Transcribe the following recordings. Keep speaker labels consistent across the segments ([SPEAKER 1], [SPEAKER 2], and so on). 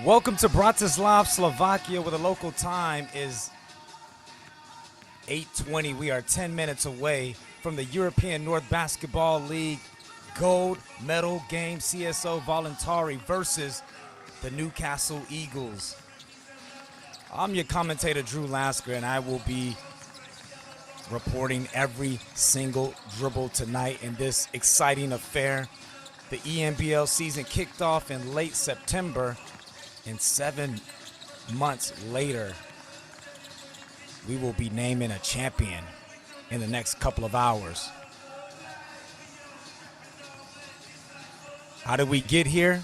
[SPEAKER 1] Welcome to Bratislava, Slovakia, where the local time is 8:20. We are 10 minutes away from the European North Basketball League gold medal game, CSO Voluntari versus the Newcastle Eagles. I'm your commentator, Drew Lasker, and I will be reporting every single dribble tonight in this exciting affair. The ENBL season kicked off in late September, and 7 months later, we will be naming a champion in the next couple of hours. How did we get here?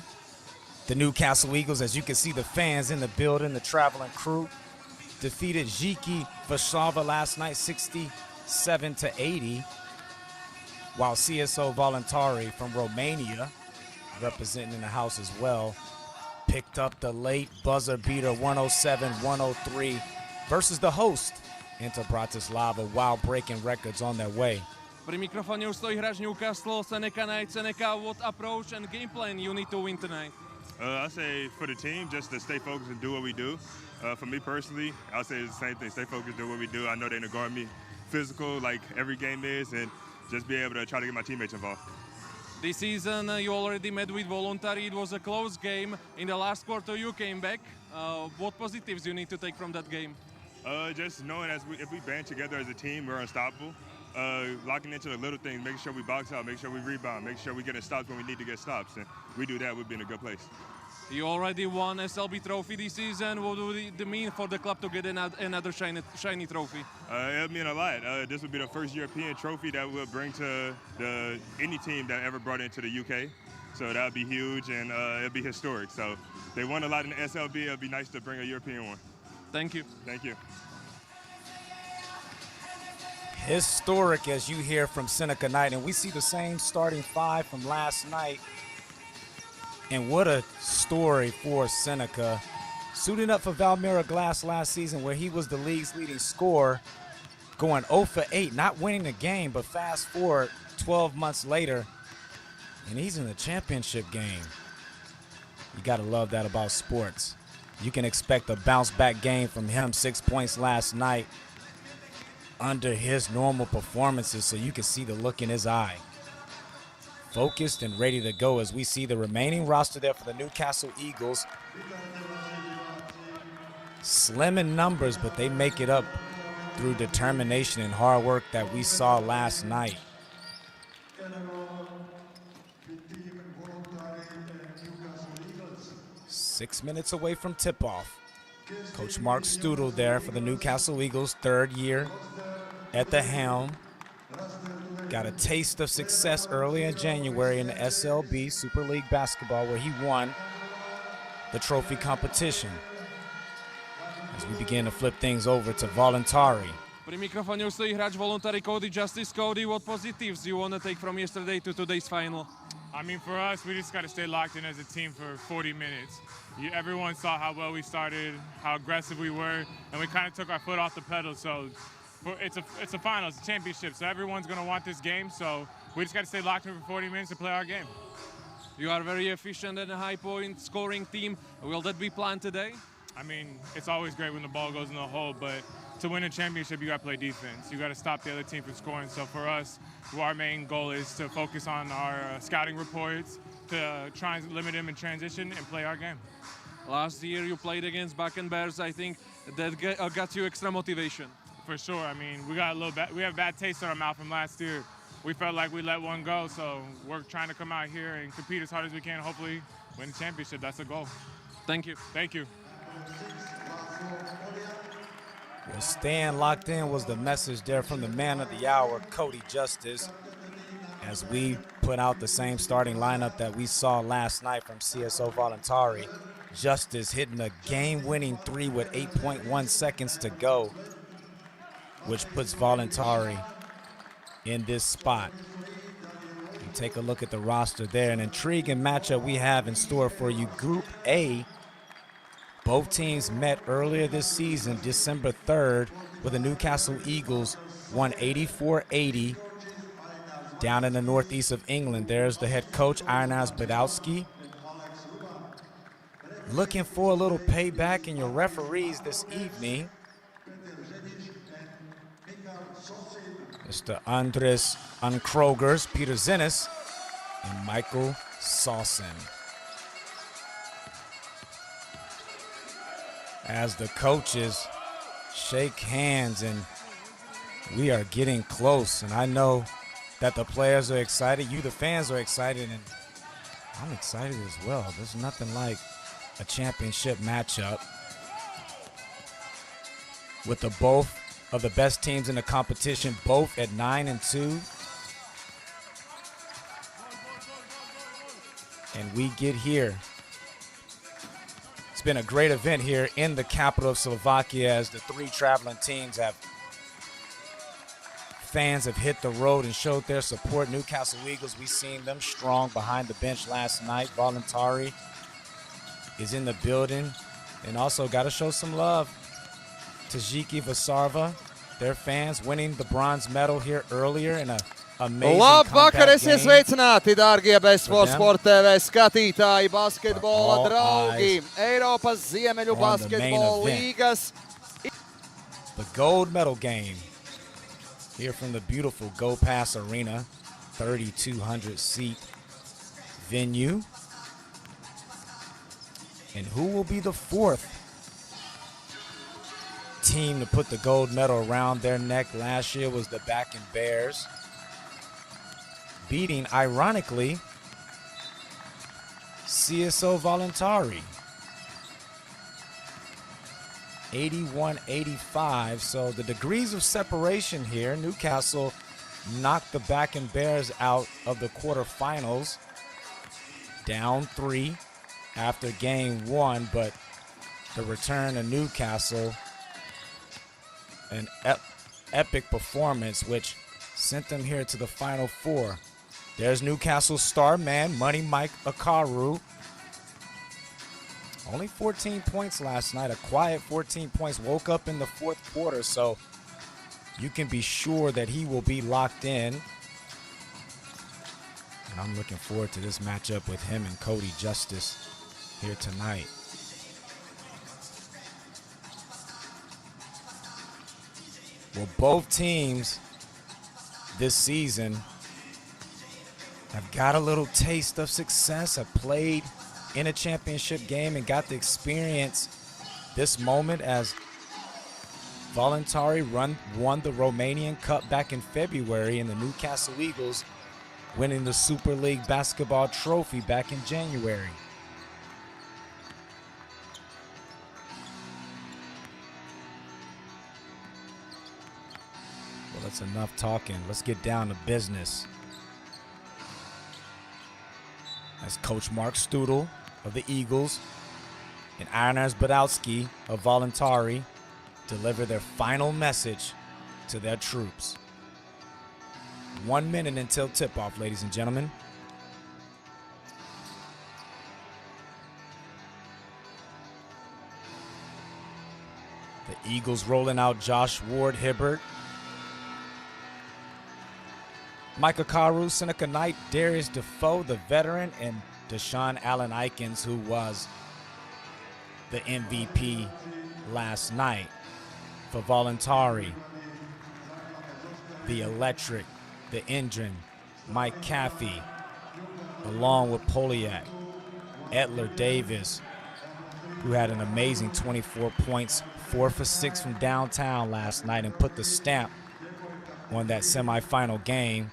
[SPEAKER 1] The Newcastle Eagles, as you can see the fans in the building, the traveling crew, defeated Ziki Varsava last night 67-80, while CSO Voluntari from Romania, representing in the house as well, picked up the late buzzer beater 107-103 versus the host into Bratislava while breaking records on their way.
[SPEAKER 2] Pri mikrofóne už stojí hráč Newcastle, Seneca Knight. Seneca, what approach and game plan you need to win tonight?
[SPEAKER 3] I say for the team, just to stay focused and do what we do. For me personally, I'll say it's the same thing, stay focused, do what we do. I know they're going to guard me physical like every game is, and just be able to try to get my teammates involved.
[SPEAKER 2] This season you already met with Voluntari. It was a close game. In the last quarter you came back. What positives you need to take from that game?
[SPEAKER 3] Just knowing if we band together as a team, we're unstoppable. Locking into the little things, making sure we box out, make sure we rebound, make sure we get stops when we need to get stops. And we do that, we'll be in a good place.
[SPEAKER 2] You already won SLB trophy this season. What would it mean for the club to get another shiny trophy?
[SPEAKER 3] It'll mean a lot. This will be the first European trophy that we'll bring to any team that ever brought into the UK. So that'll be huge, and it'll be historic. So they won a lot in the SLB. It'll be nice to bring a European one.
[SPEAKER 2] Thank you.
[SPEAKER 3] Thank you.
[SPEAKER 1] Historic, as you hear from Seneca Knight, and we see the same starting five from last night. And what a story for Seneca, suiting up for Valmira Glass last season where he was the league's leading scorer, going 0 for 8, not winning the game, but fast forward 12 months later, and he's in the championship game. You gotta love that about sports. You can expect a bounce back game from him, 6 points last night under his normal performances, so you can see the look in his eye. Focused and ready to go as we see the remaining roster there for the Newcastle Eagles. Slim in numbers, but they make it up through determination and hard work that we saw last night. 6 minutes away from tip-off. Coach Mark Studel there for the Newcastle Eagles, third year at the helm. Got a taste of success early in January in the SLB Super League Basketball where he won the trophy competition. As we begin to flip things over to Voluntari.
[SPEAKER 2] Pri mikrofóne už stojí hráč Voluntari, Cody Justice. Cody, what positives do you want to take from yesterday to today's final?
[SPEAKER 4] I mean, for us, we just got to stay locked in as a team for 40 minutes. Everyone saw how well we started, how aggressive we were, and we kind of took our foot off the pedal. So it's a final, it's a championship, so everyone's going to want this game. So we just got to stay locked in for 40 minutes to play our game.
[SPEAKER 2] You are very efficient and a high-point scoring team. Will that be planned today?
[SPEAKER 4] I mean, it's always great when the ball goes in the hole, but to win a championship, you got to play defense. You got to stop the other team from scoring. So for us, our main goal is to focus on our scouting reports, to try and limit them in transition and play our game.
[SPEAKER 2] Last year you played against Bakken Bears. I think that got you extra motivation.
[SPEAKER 4] For sure. I mean, we have a bad taste in our mouth from last year. We felt like we let one go, so we're trying to come out here and compete as hard as we can, hopefully win the championship. That's the goal.
[SPEAKER 2] Thank you.
[SPEAKER 4] Thank you.
[SPEAKER 1] Well, staying locked in was the message there from the man of the hour, Cody Justice, as we put out the same starting lineup that we saw last night from CSO Voluntari. Justice hitting a game-winning three with 8.1 seconds to go, which puts Voluntari in this spot. You take a look at the roster there. An intriguing matchup we have in store for you. Group A, both teams met earlier this season, December 3rd, where the Newcastle Eagles won 84-80 down in the northeast of England. There's the head coach, Arnaz Badowski. Looking for a little payback in your referees this evening. Mr. Andres Unkrogers, Peter Zinnis, and Michael Salson. As the coaches shake hands, and we are getting close. And I know that the players are excited. You, the fans, are excited, and I'm excited as well. There's nothing like a championship matchup with the both of the best teams in the competition, both at 9-2. And we get here. It's been a great event here in the capital of Slovakia as the three traveling teams fans have hit the road and showed their support. Newcastle Eagles, we've seen them strong behind the bench last night. Voluntari is in the building, and also got to show some love to Ziki Vasarva, their fans winning the bronze medal here earlier in a amazing
[SPEAKER 5] Labvakar,
[SPEAKER 1] comeback
[SPEAKER 5] esiet
[SPEAKER 1] game.
[SPEAKER 5] sveicināti, dārgie Bezsports
[SPEAKER 1] them.
[SPEAKER 5] Sport TV skatītāji, basketbola
[SPEAKER 1] all
[SPEAKER 5] draugi,
[SPEAKER 1] eyes
[SPEAKER 5] Eiropas Ziemeļu
[SPEAKER 1] on the main
[SPEAKER 5] basketbola
[SPEAKER 1] event.
[SPEAKER 5] līgas.
[SPEAKER 1] The gold medal game here from the beautiful Go Pass Arena, 3,200 seat venue. And who will be the fourth team to put the gold medal around their neck? Last year was the Bakken Bears, beating, ironically, CSO Voluntari 81-85. So the degrees of separation here, Newcastle knocked the Bakken Bears out of the quarterfinals, down 3 after game 1, but the return of Newcastle, an epic performance which sent them here to the Final Four. There's Newcastle's star man, Money Mike Akaru. Only 14 points last night, a quiet 14 points. Woke up in the fourth quarter, so you can be sure that he will be locked in. And I'm looking forward to this matchup with him and Cody Justice here tonight. Well, both teams this season have got a little taste of success, have played in a championship game and got to experience this moment as Voluntari won the Romanian Cup back in February, and the Newcastle Eagles winning the Super League basketball trophy back in January. Well, that's enough talking. Let's get down to business. As Coach Mark Studel of the Eagles and Arnaz Badowski of Voluntari deliver their final message to their troops. 1 minute until tip-off, ladies and gentlemen. The Eagles rolling out Josh Ward-Hibbert, Micah Carew, Seneca Knight, Darius Defoe, the veteran, and Deshaun Allen Aikens, who was the MVP last night for Voluntari. The electric, the engine, Mike Caffey, along with Poliak, Etler Davis, who had an amazing 24 points, 4 for 6 from downtown last night, and put the stamp on that semifinal game,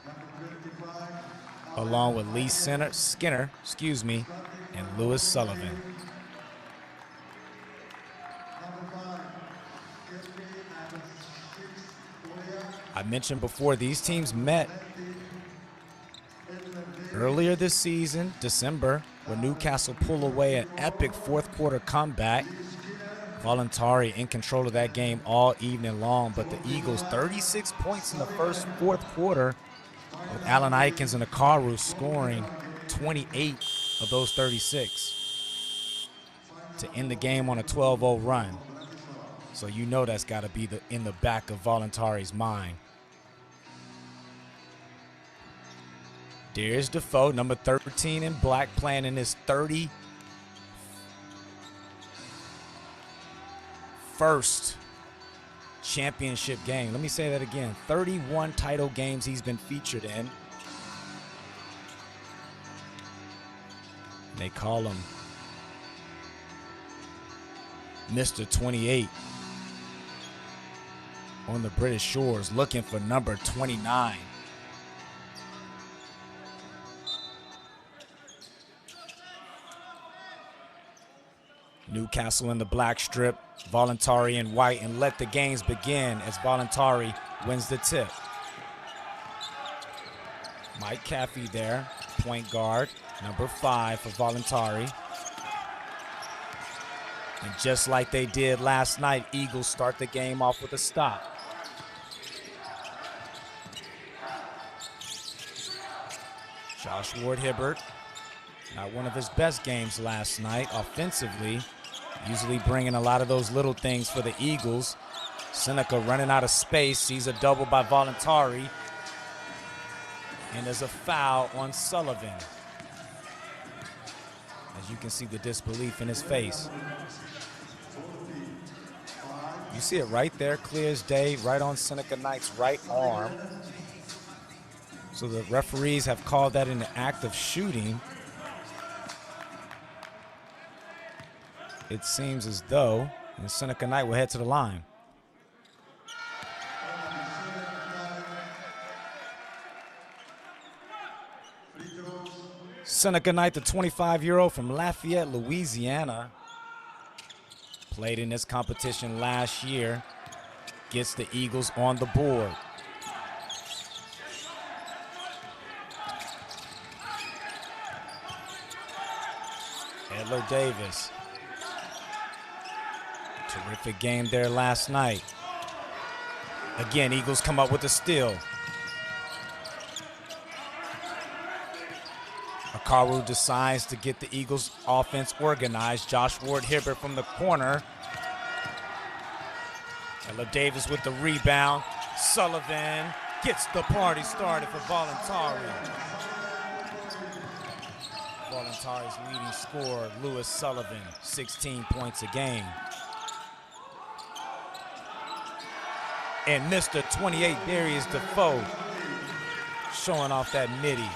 [SPEAKER 1] along with Lee Skinner, and Lewis Sullivan. I mentioned before, these teams met earlier this season, December, when Newcastle pulled away an epic fourth quarter comeback. Voluntari in control of that game all evening long, but the Eagles 36 points in the fourth quarter, with Allen Aikens and Akaru scoring 28 of those 36 to end the game on a 12-0 run. So you know that's got to be in the back of Voluntari's mind. Darius Defoe, number 13 in black, playing in his 31st championship game. Let me say that again. 31 title games he's been featured in. They call him Mr. 28 on the British shores, looking for number 29. Newcastle in the black strip, Voluntari in white, and let the games begin as Voluntari wins the tip. Mike Caffey there, point guard, number 5 for Voluntari. And just like they did last night, Eagles start the game off with a stop. Josh Ward-Hibbert, not one of his best games last night offensively. Usually bringing a lot of those little things for the Eagles. Seneca running out of space, sees a double by Voluntari. And there's a foul on Sullivan. As you can see the disbelief in his face. You see it right there, clear as day, right on Seneca Knight's right arm. So the referees have called that an act of shooting. It seems as though Seneca Knight will head to the line. Seneca Knight, the 25-year-old from Lafayette, Louisiana, played in this competition last year, gets the Eagles on the board. Edler Davis. Terrific game there last night. Again, Eagles come up with a steal. Akaru decides to get the Eagles offense organized. Josh Ward-Hibbert from the corner. Edler Davis with the rebound. Sullivan gets the party started for Voluntari. Voluntari's leading scorer, Lewis Sullivan, 16 points a game. And Mr. 28, Darius Defoe, showing off that midi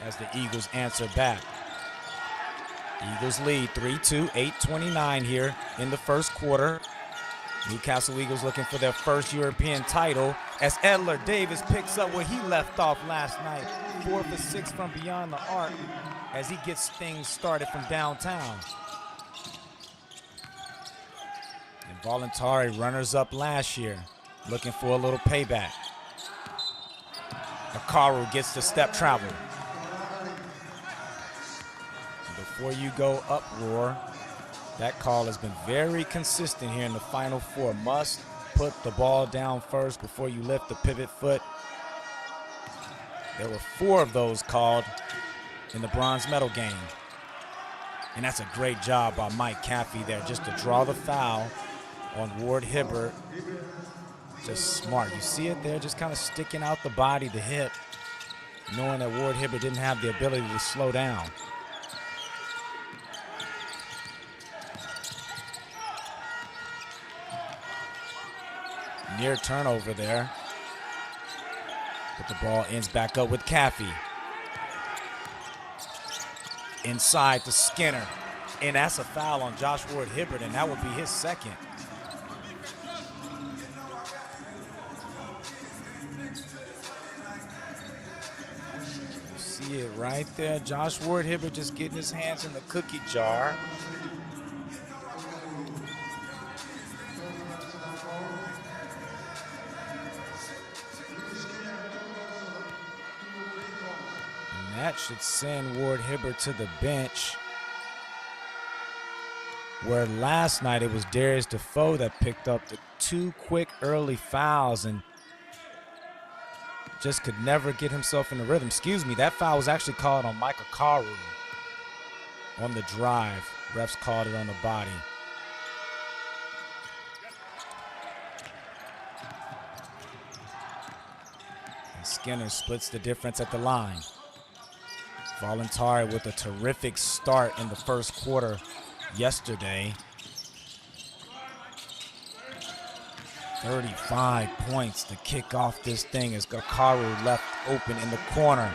[SPEAKER 1] as the Eagles answer back. Eagles lead 3-2, 8:29 here in the first quarter. Newcastle Eagles looking for their first European title as Edler Davis picks up where he left off last night. 4 for 6 from beyond the arc as he gets things started from downtown. And Voluntari, runners up last year, looking for a little payback. Akaru gets the step travel. And before you go uproar, that call has been very consistent here in the Final Four. Must put the ball down first before you lift the pivot foot. There were 4 of those called in the bronze medal game. And that's a great job by Mike Caffey there just to draw the foul on Ward-Hibbert. Just smart. You see it there, just kind of sticking out the body, the hip, knowing that Ward-Hibbert didn't have the ability to slow down. Near turnover there. But the ball ends back up with Caffey. Inside to Skinner. And that's a foul on Josh Ward-Hibbert, and that would be his second. You see it right there. Josh Ward-Hibbert just getting his hands in the cookie jar. That should send Ward-Hibbert to the bench. Where last night it was Darius Defoe that picked up the 2 quick early fouls and just could never get himself in the rhythm. Excuse me, that foul was actually called on Michael Karu on the drive. Refs called it on the body. And Skinner splits the difference at the line. Voluntari with a terrific start in the first quarter yesterday. 35 points to kick off this thing as Gakaru left open in the corner.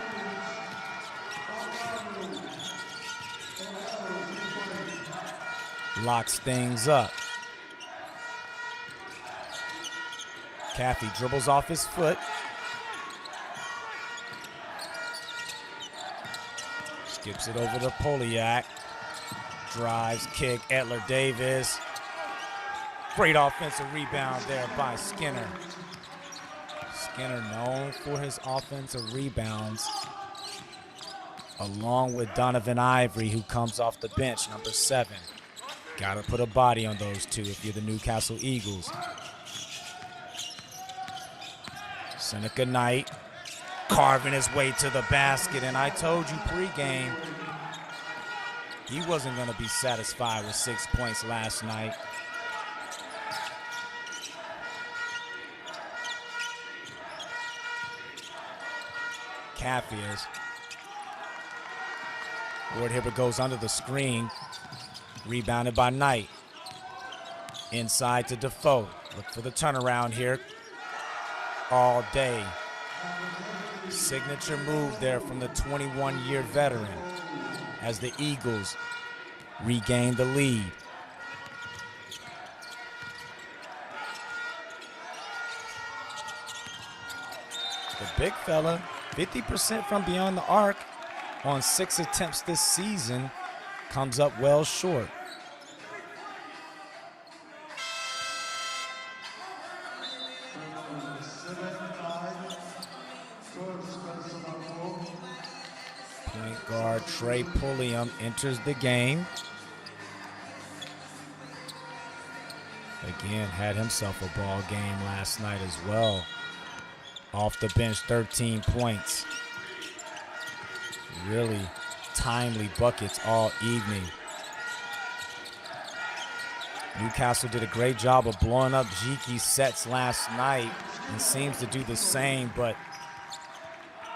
[SPEAKER 1] Locks things up. Caffey dribbles off his foot. Skips it over to Poliak. Drives, kick, Etler Davis. Great offensive rebound there by Skinner. Skinner known for his offensive rebounds, along with Donovan Ivory, who comes off the bench, number 7. Gotta put a body on those two if you're the Newcastle Eagles. Seneca Knight carving his way to the basket, and I told you pregame he wasn't gonna be satisfied with 6 points last night. Caffey is. Ward Hibbert goes under the screen. Rebounded by Knight. Inside to Defoe. Look for the turnaround here. All day. Signature move there from the 21-year veteran as the Eagles regain the lead. The big fella, 50% from beyond the arc on 6 attempts this season, comes up well short. Point guard Trey Pulliam enters the game. Again, had himself a ball game last night as well. Off the bench, 13 points. Really timely buckets all evening. Newcastle did a great job of blowing up Jiki's sets last night and seems to do the same, but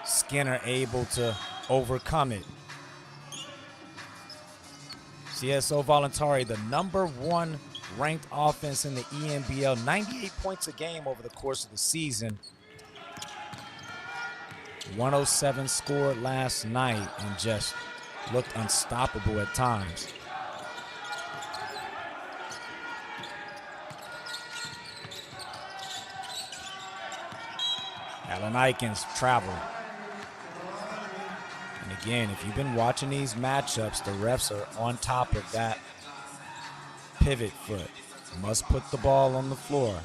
[SPEAKER 1] Skinner able to overcome it. CSO Voluntari, the #1 ranked offense in the ENBL, 98 points a game over the course of the season. 107 scored last night and just looked unstoppable at times. Allen Aikens travel. And again, if you've been watching these matchups, the refs are on top of that pivot foot. Must put the ball on the floor.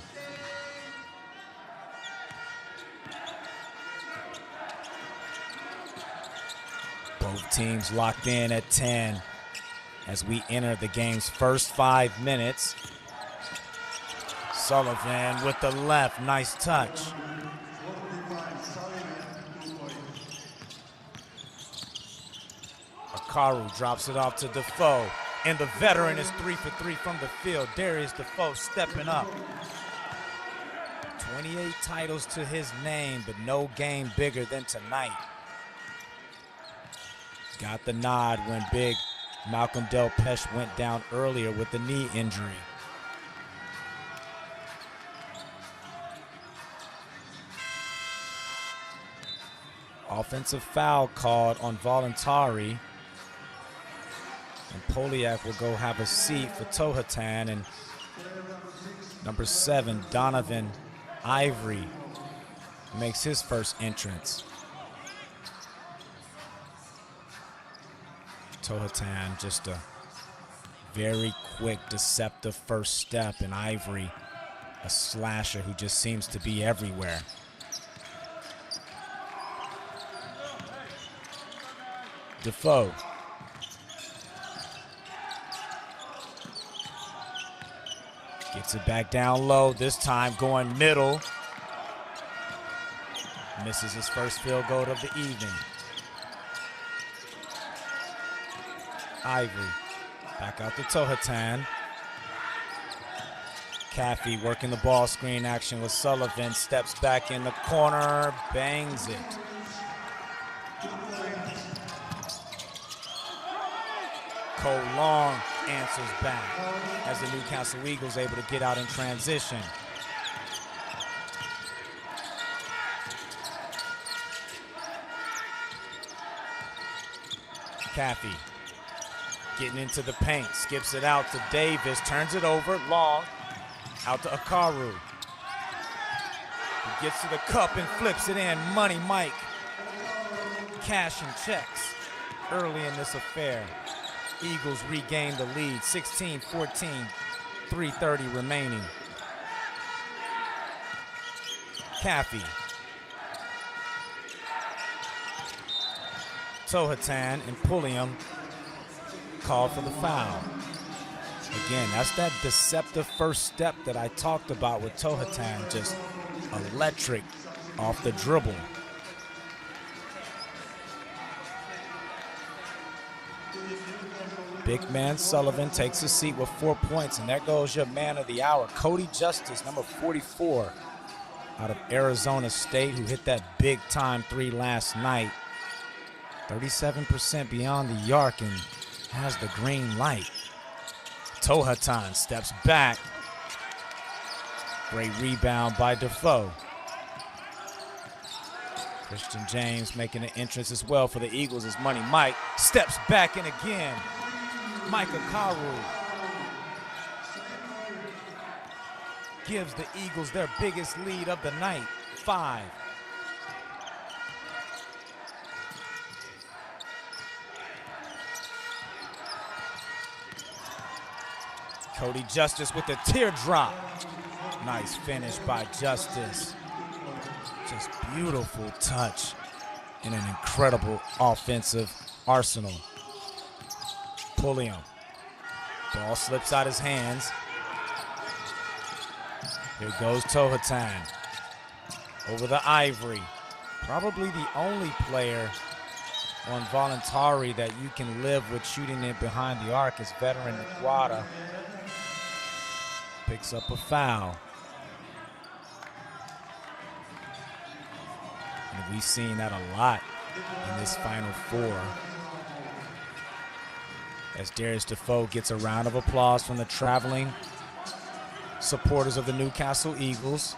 [SPEAKER 1] Both teams locked in at 10 as we enter the game's first 5 minutes. Sullivan with the left, nice touch. Akaru drops it off to Defoe, and the veteran is 3 for 3 from the field. Darius Defoe stepping up. 28 titles to his name, but no game bigger than tonight. Got the nod when big Malcolm Del Pesh went down earlier with the knee injury. Offensive foul called on Voluntari. And Poliak will go have a seat for Tohatan, and number 7, Donovan Ivory, makes his first entrance. Tohatan just a very quick, deceptive first step, and Ivory, a slasher who just seems to be everywhere. Defoe. Gets it back down low, this time going middle. Misses his first field goal of the evening. Ivory, back out to Tohatan. Caffey working the ball screen action with Sullivan, steps back in the corner, bangs it. Cole Long answers back as the Newcastle Eagles able to get out in transition. Caffey getting into the paint, skips it out to Davis, turns it over, Long, out to Akaru. He gets to the cup and flips it in. Money Mike cashing checks early in this affair. Eagles regain the lead, 16-14, 3:30 remaining. Caffey. Tohatan and Pulliam called for the foul. Again, that's that deceptive first step that I talked about with Tohatan, just electric off the dribble. Big man Sullivan takes a seat with 4 points, and there goes your man of the hour, Cody Justice, number 44, out of Arizona State, who hit that big-time three last night. 37% beyond the arc and has the green light. Tohatan steps back. Great rebound by Defoe. Christian James making an entrance as well for the Eagles as Money Mike steps back and again. Mike Akaru gives the Eagles their biggest lead of the night, 5. Cody Justice with the teardrop. Nice finish by Justice. Just beautiful touch and an incredible offensive arsenal. Pulliam. Ball slips out his hands. Here goes Tohatan. Over the Ivory. Probably the only player on Voluntari that you can live with shooting it behind the arc is veteran Nkwata. Picks up a foul. And we've seen that a lot in this Final Four. As Darius Defoe gets a round of applause from the traveling supporters of the Newcastle Eagles.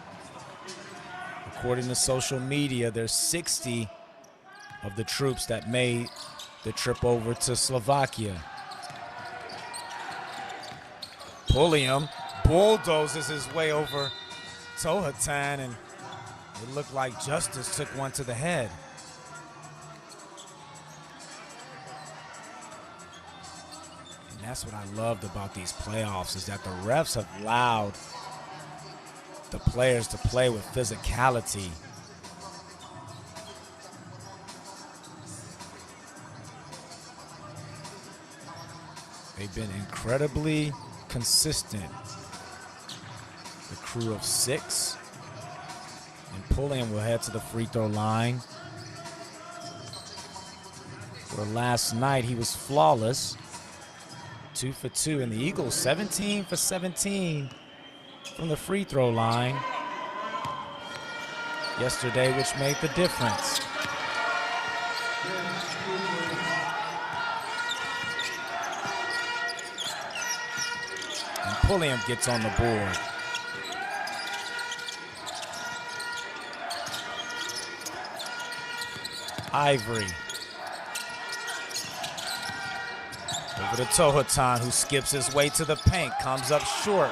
[SPEAKER 1] According to social media, there's 60 of the troops that made the trip over to Slovakia. Pulliam bulldozes his way over Tohatan, and it looked like Justice took one to the head. And that's what I loved about these playoffs, is that the refs have allowed the players to play with physicality. They've been incredibly consistent. The crew of 6. And Pulliam will head to the free throw line. Where last night he was flawless. 2 for 2. And the Eagles 17 for 17 from the free throw line yesterday, which made the difference. And Pulliam gets on the board. Ivory. Over to Tohatan, who skips his way to the paint, comes up short,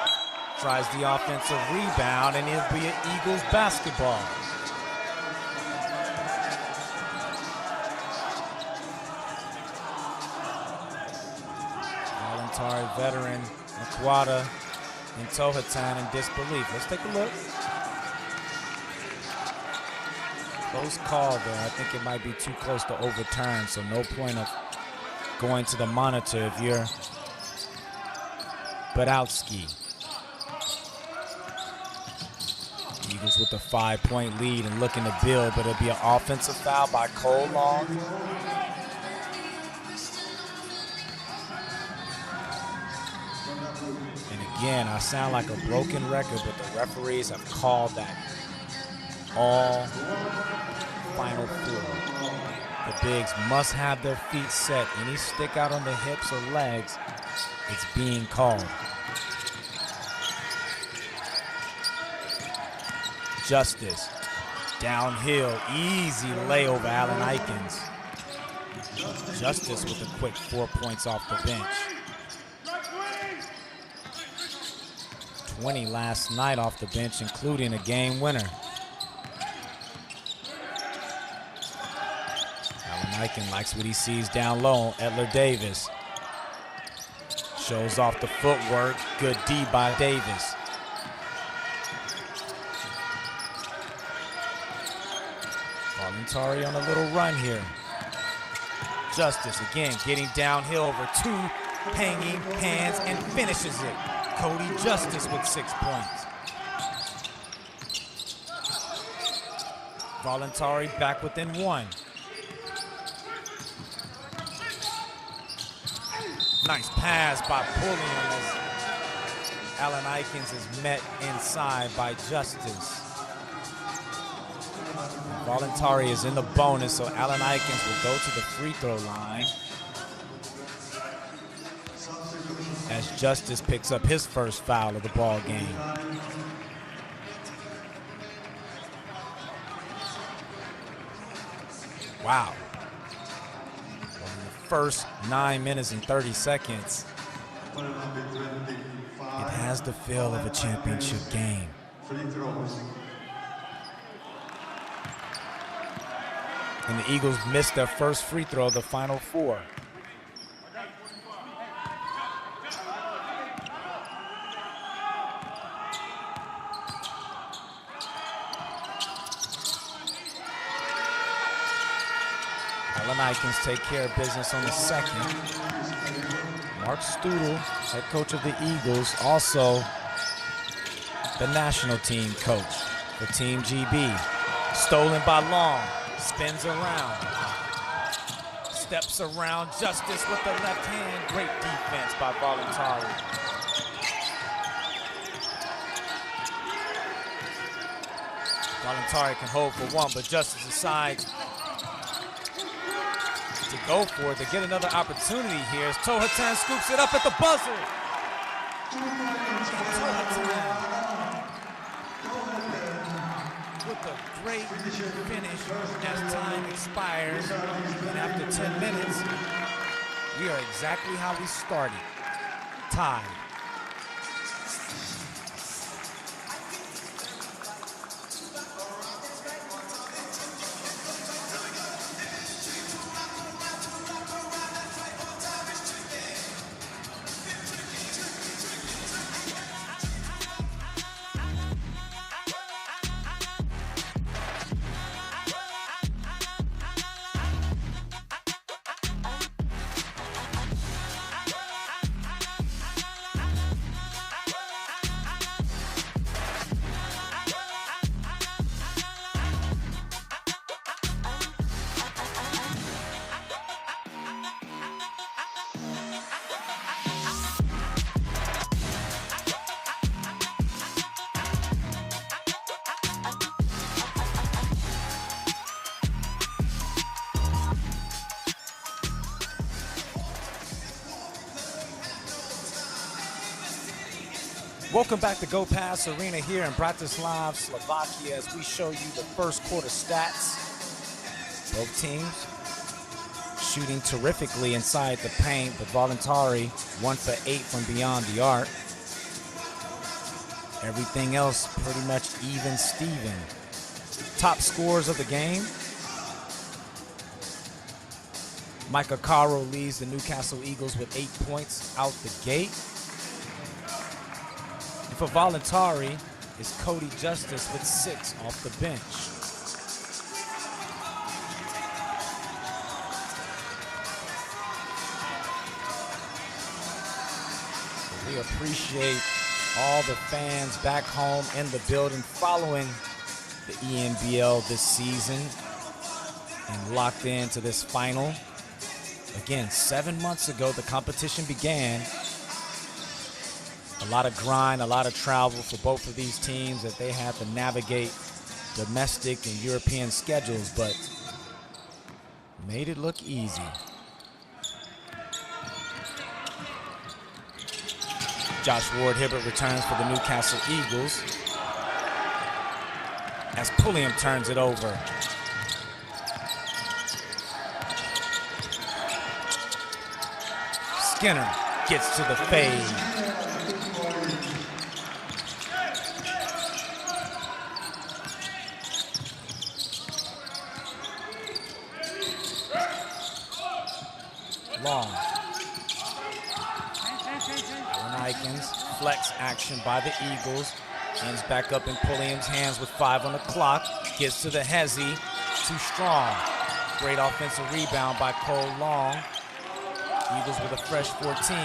[SPEAKER 1] tries the offensive rebound, and it'll be an Eagles basketball. Voluntari veteran Nkwata and Tohatan in disbelief. Let's take a look. Close call there. I think it might be too close to overturn, so no point of going to the monitor if you're Badowski. Eagles with a 5-point lead and looking to build, but it'll be an offensive foul by Cole Long. And again, I sound like a broken record, but the referees have called that all Final Four. The bigs must have their feet set. Any stick out on the hips or legs, it's being called. Justice, downhill, easy layover, Allen Ikens. Justice with a quick 4 points off the bench. 20 last night off the bench, including a game winner. Allen Ikens likes what he sees down low. Edler Davis shows off the footwork. Good D by Davis. Voluntari on a little run here. Justice again getting downhill over 2 hanging hands and finishes it. Cody Justice with 6 points. Voluntari back within 1. Nice pass by Pulliam as Allen Ikens is met inside by Justice. Voluntari is in the bonus, so Allen Ikens will go to the free throw line as Justice picks up his first foul of the ball game. Wow. In the first 9 minutes and 30 seconds, it has the feel of a championship game. And the Eagles missed their first free throw of the Final Four. Allen Ikens take care of business on the second. Mark Studel, head coach of the Eagles, also the national team coach for Team GB. Stolen by Long. Spins around, steps around, Justice with the left hand. Great defense by Voluntari. Voluntari can hold for 1, but Justice decides to go for it, to get another opportunity here as Tohatan scoops it up at the buzzer. Tohatan with a great finish as time expires. And after 10 minutes, we are exactly how we started, tied. Welcome back to Go Pass Arena here in Bratislava, Slovakia, as we show you the first quarter stats. Both teams shooting terrifically inside the paint, but Voluntari 1 for 8 from beyond the arc. Everything else pretty much even Steven. Top scorers of the game. Micah Caro leads the Newcastle Eagles with 8 points out the gate. For Voluntari is Cody Justice with 6 off the bench. We appreciate all the fans back home in the building following the ENBL this season and locked into this final. Again, 7 months ago, the competition began. A lot of grind, a lot of travel for both of these teams that they had to navigate domestic and European schedules, but made it look easy. Josh Ward-Hibbert returns for the Newcastle Eagles as Pulliam turns it over. Skinner gets to the fade. Long. Alan Ikens, flex action by the Eagles. Ends back up in Pulliam's hands with 5 on the clock. Gets to the Hezzy, too strong. Great offensive rebound by Cole Long. Eagles with a fresh 14,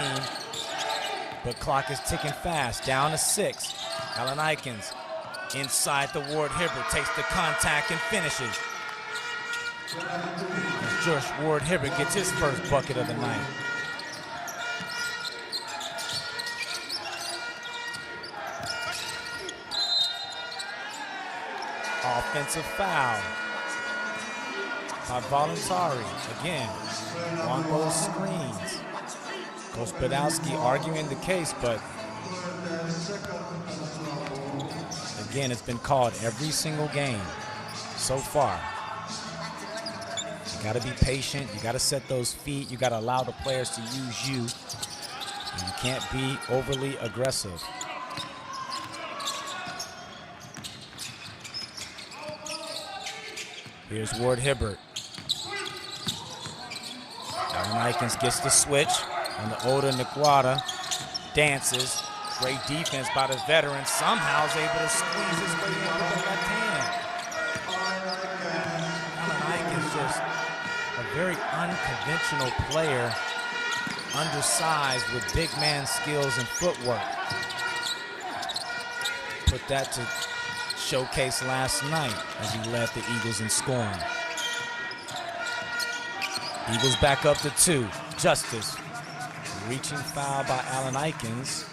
[SPEAKER 1] but clock is ticking fast. Down to 6. Alan Ikens inside the Ward-Hibbert, takes the contact and finishes. As Josh Ward-Hibbert gets his first bucket of the night. Offensive foul by Voluntari. Again, on those screens. Gospodowski arguing the case, but again, it's been called every single game so far. You got to be patient. You got to set those feet. You got to allow the players to use you. And you can't be overly aggressive. Here's Ward-Hibbert. Alan Ikens gets the switch on the Oda Nkwata. Dances. Great defense by the veteran. Somehow is able to squeeze his way in with the left hand. Alan Ikens just a very unconventional player. Undersized with big man skills and footwork. Put that to showcase last night as he led the Eagles in scoring. Eagles back up to 2. Justice. Reaching foul by Alan Ikens.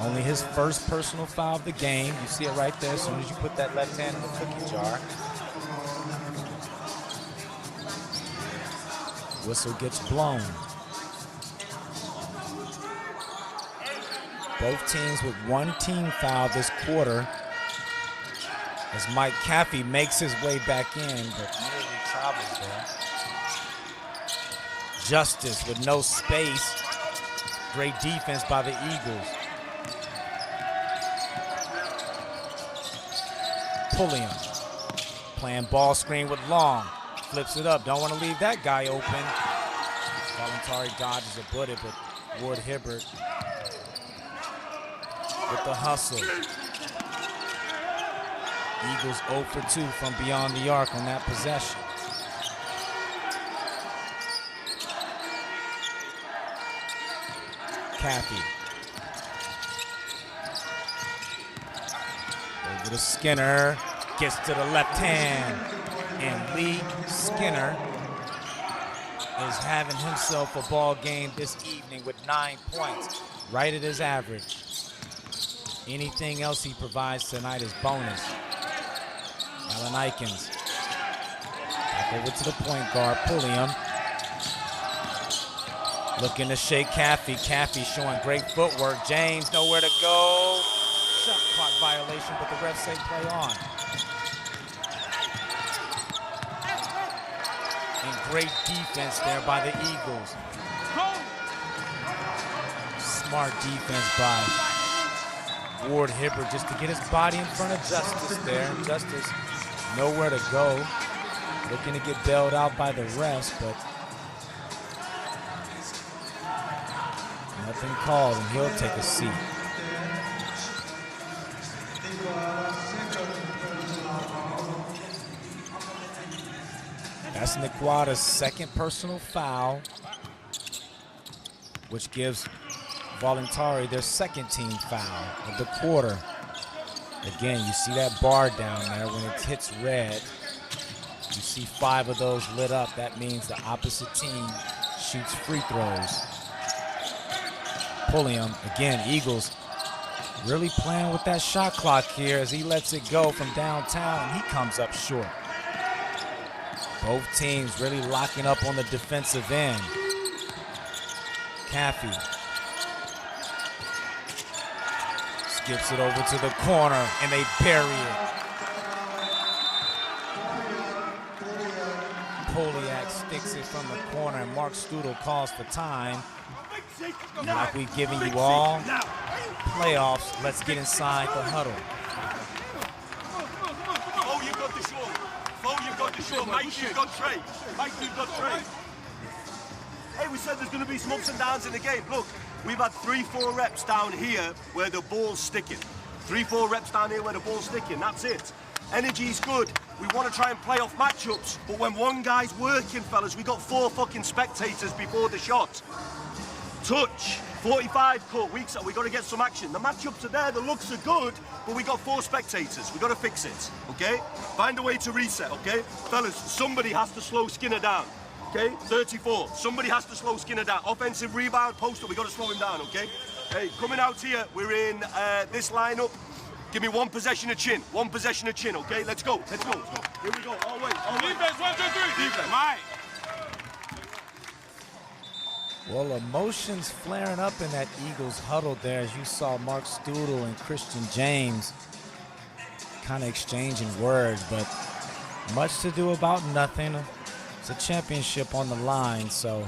[SPEAKER 1] Only his first personal foul of the game. You see it right there as soon as you put that left hand in the cookie jar. Whistle gets blown. Both teams with 1 team foul this quarter as Mike Caffey makes his way back in, but nearly travels there. Justice with no space. Great defense by the Eagles. Pulliam playing ball screen with Long. Flips it up. Don't want to leave that guy open. Voluntari dodges a bullet, but Ward-Hibbert with the hustle. Eagles 0 for 2 from beyond the arc on that possession. Caffey. Over to Skinner. Gets to the left hand. And Lee Skinner is having himself a ball game this evening with 9 points. Right at his average. Anything else he provides tonight is bonus. Alan Ikens. Back over to the point guard, Pulliam. Looking to shake Caffey. Caffey showing great footwork. James nowhere to go. Shot clock violation, but the refs say play on. And great defense there by the Eagles. Smart defense by Ward-Hibbert just to get his body in front of Justice there. Justice nowhere to go. Looking to get bailed out by the refs, but nothing called, and he'll take a seat. That's Nkwata's second personal foul. which gives Voluntari their second team foul of the quarter. Again, you see that bar down there when it hits red. You see 5 of those lit up. That means the opposite team shoots free throws. Pulliam, again, Eagles really playing with that shot clock here as he lets it go from downtown, and he comes up short. Both teams really locking up on the defensive end. Caffey skips it over to the corner, and they bury it. Poliak sticks it from the corner, and Mark Studel calls for time. And like we've given you all playoffs, let's get inside the huddle.
[SPEAKER 6] Oh, you've got the short. Oh, you've got the short. Mike, you've got Trey. Mike, you've got Trey. Hey, we said there's going to be some ups and downs in the game. Look, we've had 3-4 reps down here where the ball's sticking. 3-4 reps down here where the ball's sticking. That's it. Energy's good. We want to try and play off matchups, but when one guy's working, fellas, we got 4 fucking spectators before the shot. Touch, 45 cut, weeks, we got to get some action. The matchups are there, the looks are good, but we got 4 spectators. We got to fix it, okay? Find a way to reset, okay? Fellas, somebody has to slow Skinner down, okay? 34, somebody has to slow Skinner down. Offensive rebound, poster, we got to slow him down, okay? Hey, coming out here, we're in this lineup. Give me 1 possession of chin, 1 possession of chin, okay? Let's go, let's go. Here we go, all way, all way.
[SPEAKER 4] Defense, 1, 2, 3.
[SPEAKER 6] Defense.
[SPEAKER 4] Mike.
[SPEAKER 1] Well, emotions flaring up in that Eagles huddle there as you saw Mark Studel and Christian James kind of exchanging words, but much to do about nothing. It's a championship on the line, so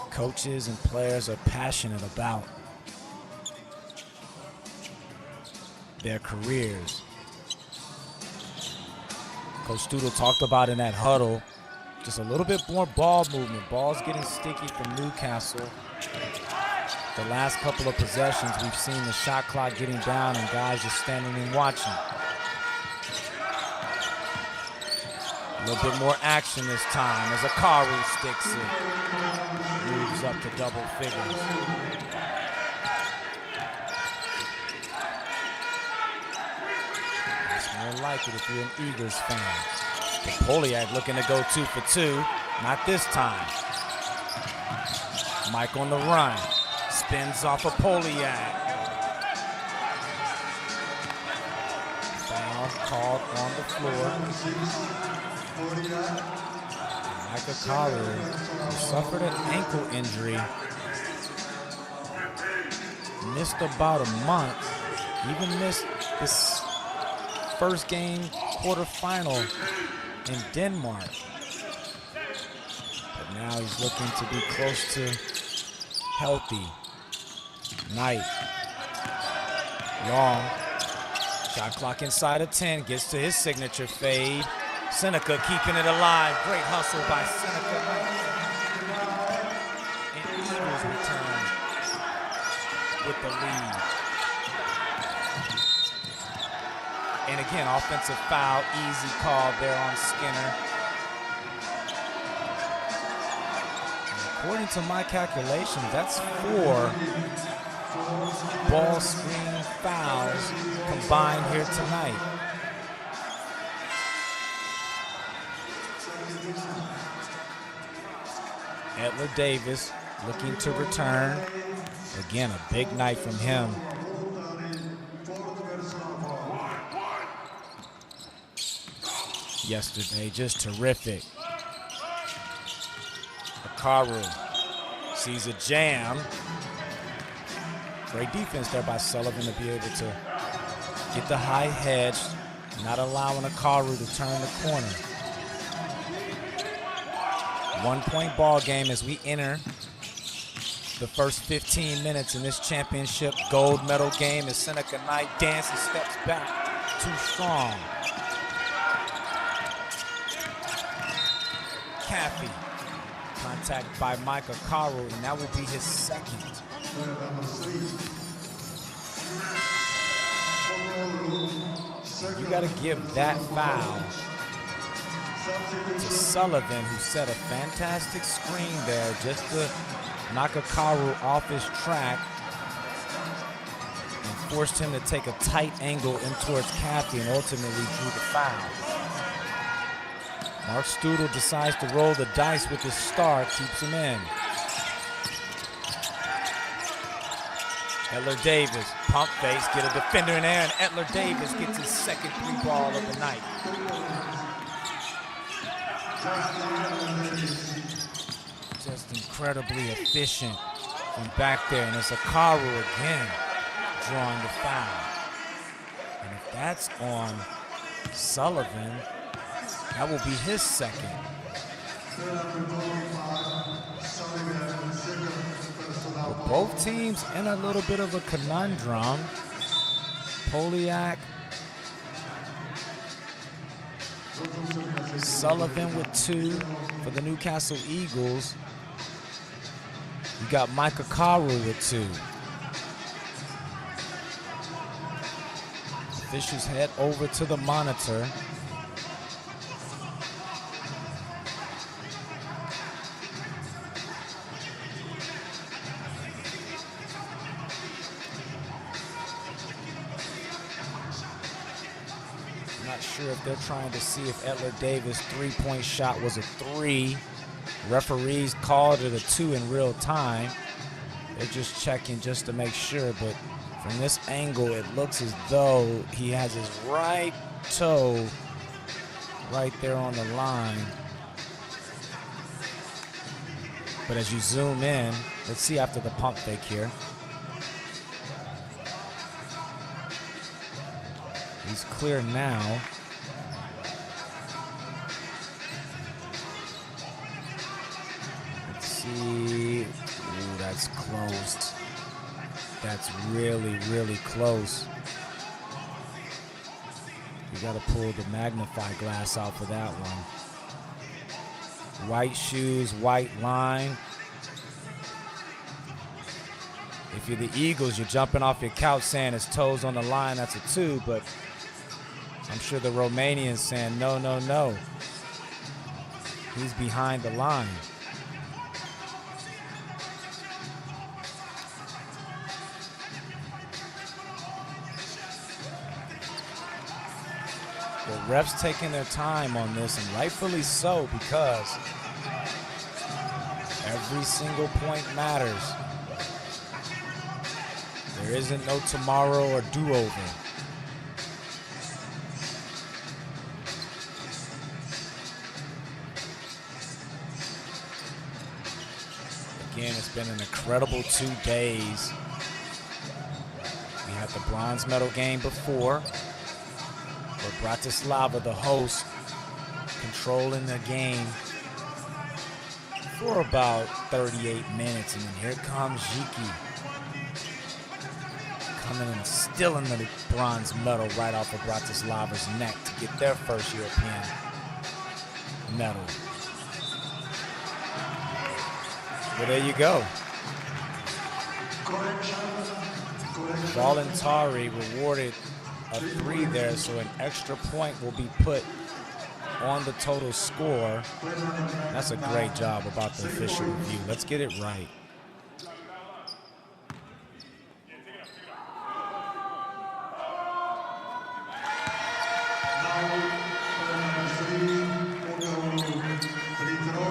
[SPEAKER 1] coaches and players are passionate about their careers. Coach Studel talked about in that huddle just a little bit more ball movement. Ball's getting sticky from Newcastle. The last couple of possessions, we've seen the shot clock getting down and guys just standing and watching. A little bit more action this time as Akaru sticks it. Moves up to double figures. It's more like it if you're an Eagles fan. Poliak looking to go 2 for 2. Not this time. Mike on the run. Spins off of Poliak. Foul called on the floor. Mike Akaru, who suffered an ankle injury, missed about a month. Even missed this first game quarterfinal in Denmark. But now he's looking to be close to healthy. Knight. Long. Shot clock inside of 10. Gets to his signature fade. Seneca keeping it alive. Great hustle by Seneca. And Eagles return with the lead. And again, offensive foul, easy call there on Skinner. And according to my calculations, that's 4 ball screen fouls combined here tonight. Etler Davis looking to return. Again, a big night from him. Yesterday, just terrific. Akaru sees a jam. Great defense there by Sullivan to be able to get the high hedge, not allowing Akaru to turn the corner. 1-point ball game as we enter the first 15 minutes in this championship gold medal game as Seneca Knight dances, steps back, too strong. Caffey, contact by Mike Akaru, and that will be his second. You got to give that foul to Sullivan, who set a fantastic screen there just to Nakakaru off his track and forced him to take a tight angle in towards Caffey and ultimately drew the foul. Mark Studel decides to roll the dice with his star, keeps him in. Etler Davis, pump face, get a defender in there, and Etler Davis gets his second three ball of the night. Just incredibly efficient from back there, and it's Akaru again drawing the foul. And if that's on Sullivan, that will be his second. But both teams in a little bit of a conundrum. Poliak, Sullivan with 2 for the Newcastle Eagles. You got Mike Akaru with 2. Officials head over to the monitor. Sure if they're trying to see if Etler Davis' three-point shot was a 3. Referees called it a 2 in real time. They're just checking just to make sure, but from this angle, it looks as though he has his right toe right there on the line. But as you zoom in, let's see after the pump fake here. He's clear now. See, ooh, that's close. That's really, really close. You gotta pull the magnifying glass out for that one. White shoes, white line. If you're the Eagles, you're jumping off your couch saying his toes on the line, that's a 2, but I'm sure the Romanian's saying, no, no, no. He's behind the line. The refs taking their time on this, and rightfully so, because every single point matters. There isn't no tomorrow or do-over. Again, it's been an incredible 2 days. We had the bronze medal game before, where Bratislava, the host, controlling the game for about 38 minutes. And then here comes Ziki, coming and stealing the bronze medal right off of Bratislava's neck to get their first European medal. Well, there you go. Voluntari rewarded a 3 there, so an extra point will be put on the total score. That's a great job about the official review. Let's get it right.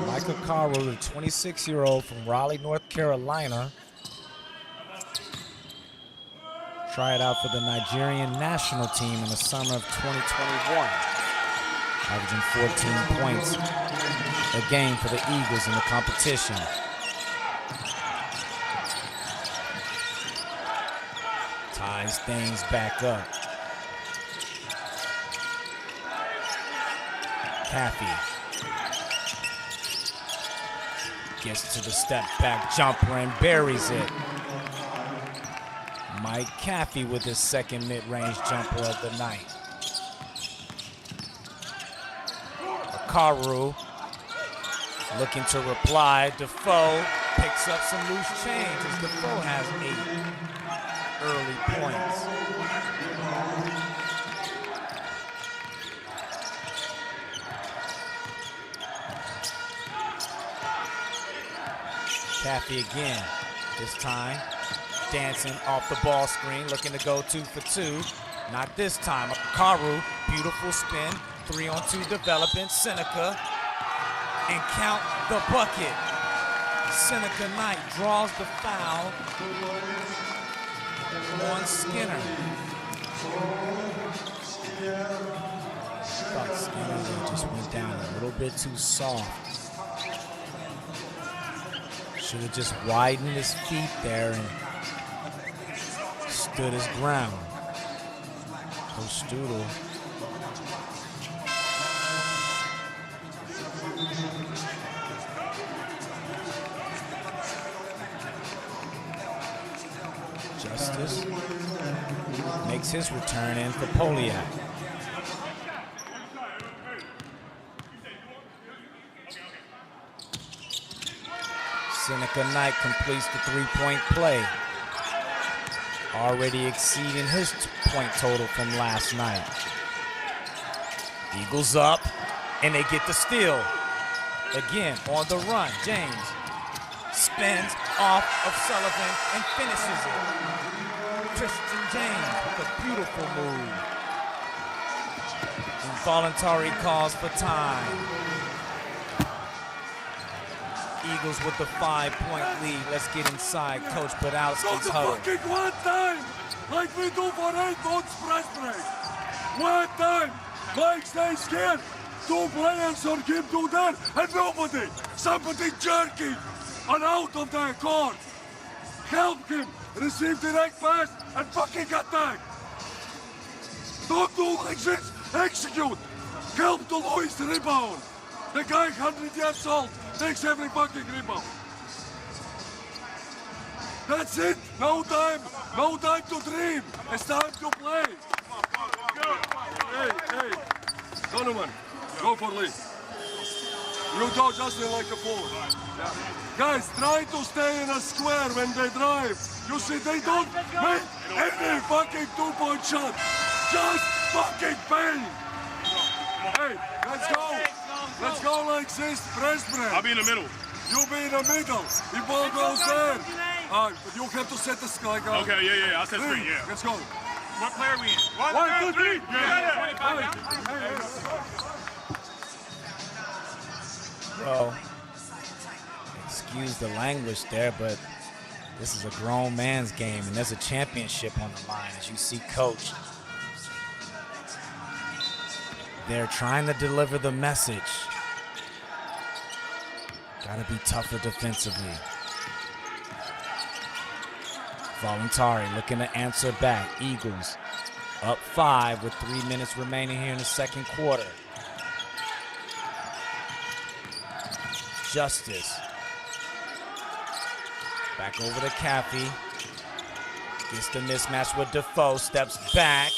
[SPEAKER 1] Michael Caro, the 26-year-old from Raleigh, North Carolina, try it out for the Nigerian national team in the summer of 2021. Averaging 14 points a game for the Eagles in the competition. Ties things back up. Caffey gets to the step back jumper and buries it. Mike Caffey with his second mid-range jumper of the night. Akaru looking to reply. Defoe picks up some loose change as Defoe has 8 early points. Caffey again. This time, dancing off the ball screen, looking to go 2 for 2. Not this time. Karu, beautiful spin. 3-on-2 developing. Seneca, and count the bucket. Seneca Knight draws the foul on Skinner. I thought Skinner just went down a little bit too soft. Should have just widened his feet there and stood his ground. Coach Studel. Justice makes his return in for Poliak. Seneca Knight completes the three-point play, already exceeding his point total from last night. Eagles up, and they get the steal. Again, on the run, James spins off of Sullivan and finishes it. Christian James with a beautiful move. And Voluntari calls for time. Eagles with the 5-point lead. Let's get inside Coach Podolski's huddle.
[SPEAKER 7] Fucking one time, like we do for 8 months press break. One time, Mike stays scared. 2 players on him do that, and nobody. Somebody jerking and out of the court. Help him, receive direct pass, and fucking attack. Don't do like this, execute. Help to Luis rebound. The guy 100 years old takes every fucking rebound. That's it, no time to dream. It's time to play. Hey, Donovan, go for lead. You do Justin like a fool. Yeah. Guys, try to stay in a square when they drive. You see, they don't make any fucking 2-point shot. Just fucking bang. Hey, let's go. Let's go like this, press break.
[SPEAKER 3] I'll be in the middle.
[SPEAKER 7] You be in the middle. If ball goes there, you have to set the sky.
[SPEAKER 3] Okay, yeah, I'll set screen, yeah.
[SPEAKER 7] Let's go.
[SPEAKER 3] What player are we in?
[SPEAKER 7] 1, 2, 3.
[SPEAKER 1] Well, excuse the language there, but this is a grown man's game, and there's a championship on the line, as you see Coach. They're trying to deliver the message. Gotta be tougher defensively. Voluntari looking to answer back. Eagles up 5 with 3 minutes remaining here in the second quarter. Justice. Back over to Caffey. Gets the mismatch with Defoe. Steps back.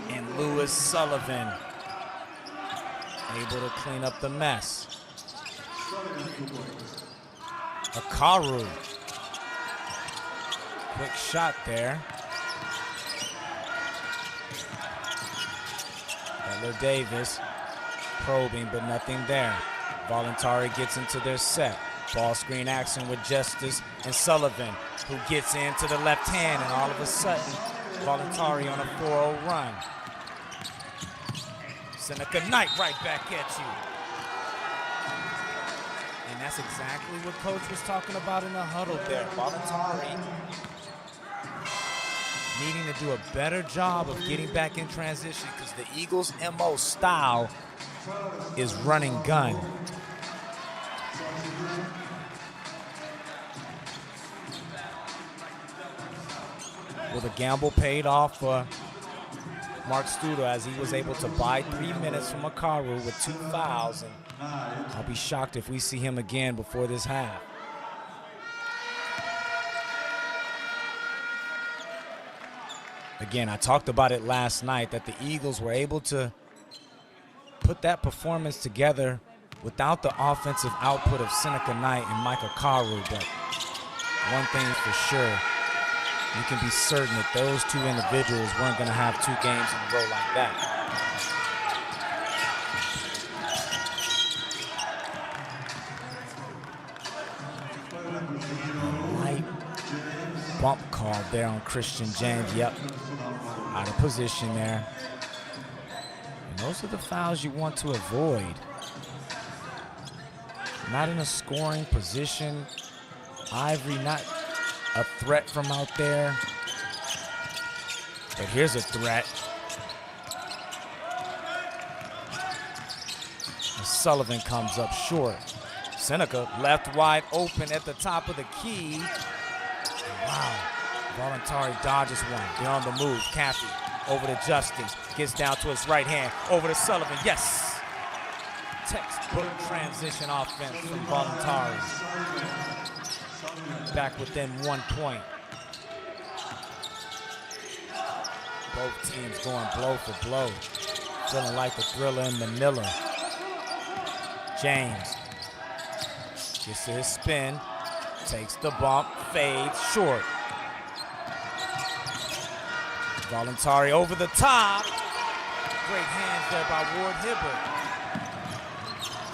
[SPEAKER 1] And Lewis Sullivan able to clean up the mess. Akaru. Quick shot there. Butler Davis probing, but nothing there. Voluntari gets into their set. Ball screen action with Justice and Sullivan, who gets into the left hand, and all of a sudden, Voluntari on a 4-0 run. Seneca Knight right back at you. And that's exactly what Coach was talking about in the huddle there. Voluntari needing to do a better job of getting back in transition, because the Eagles' MO style is running gun. Well, the gamble paid off for Mark Studel, as he was able to buy 3 minutes from Akaru with 2 fouls, and I'll be shocked if we see him again before this half. Again, I talked about it last night that the Eagles were able to put that performance together without the offensive output of Seneca Knight and Mike Akaru, but one thing for sure, you can be certain that those 2 individuals weren't going to have 2 games in a row like that. bump called there on Christian James. Yep, out of position there. And those are the fouls you want to avoid. Not in a scoring position. Ivory not a threat from out there. But here's a threat. Sullivan comes up short. Seneca left wide open at the top of the key. Wow. Voluntari dodges one. They're on the move. Caffey over to Justice. Gets down to his right hand. Over to Sullivan. Yes. Textbook transition offense from Voluntari. Back within 1 point. Both teams going blow for blow. Feeling like the Thriller in Manila. James gets to his spin, takes the bump, fades short. Voluntari over the top. Great hands there by Ward Hibbert.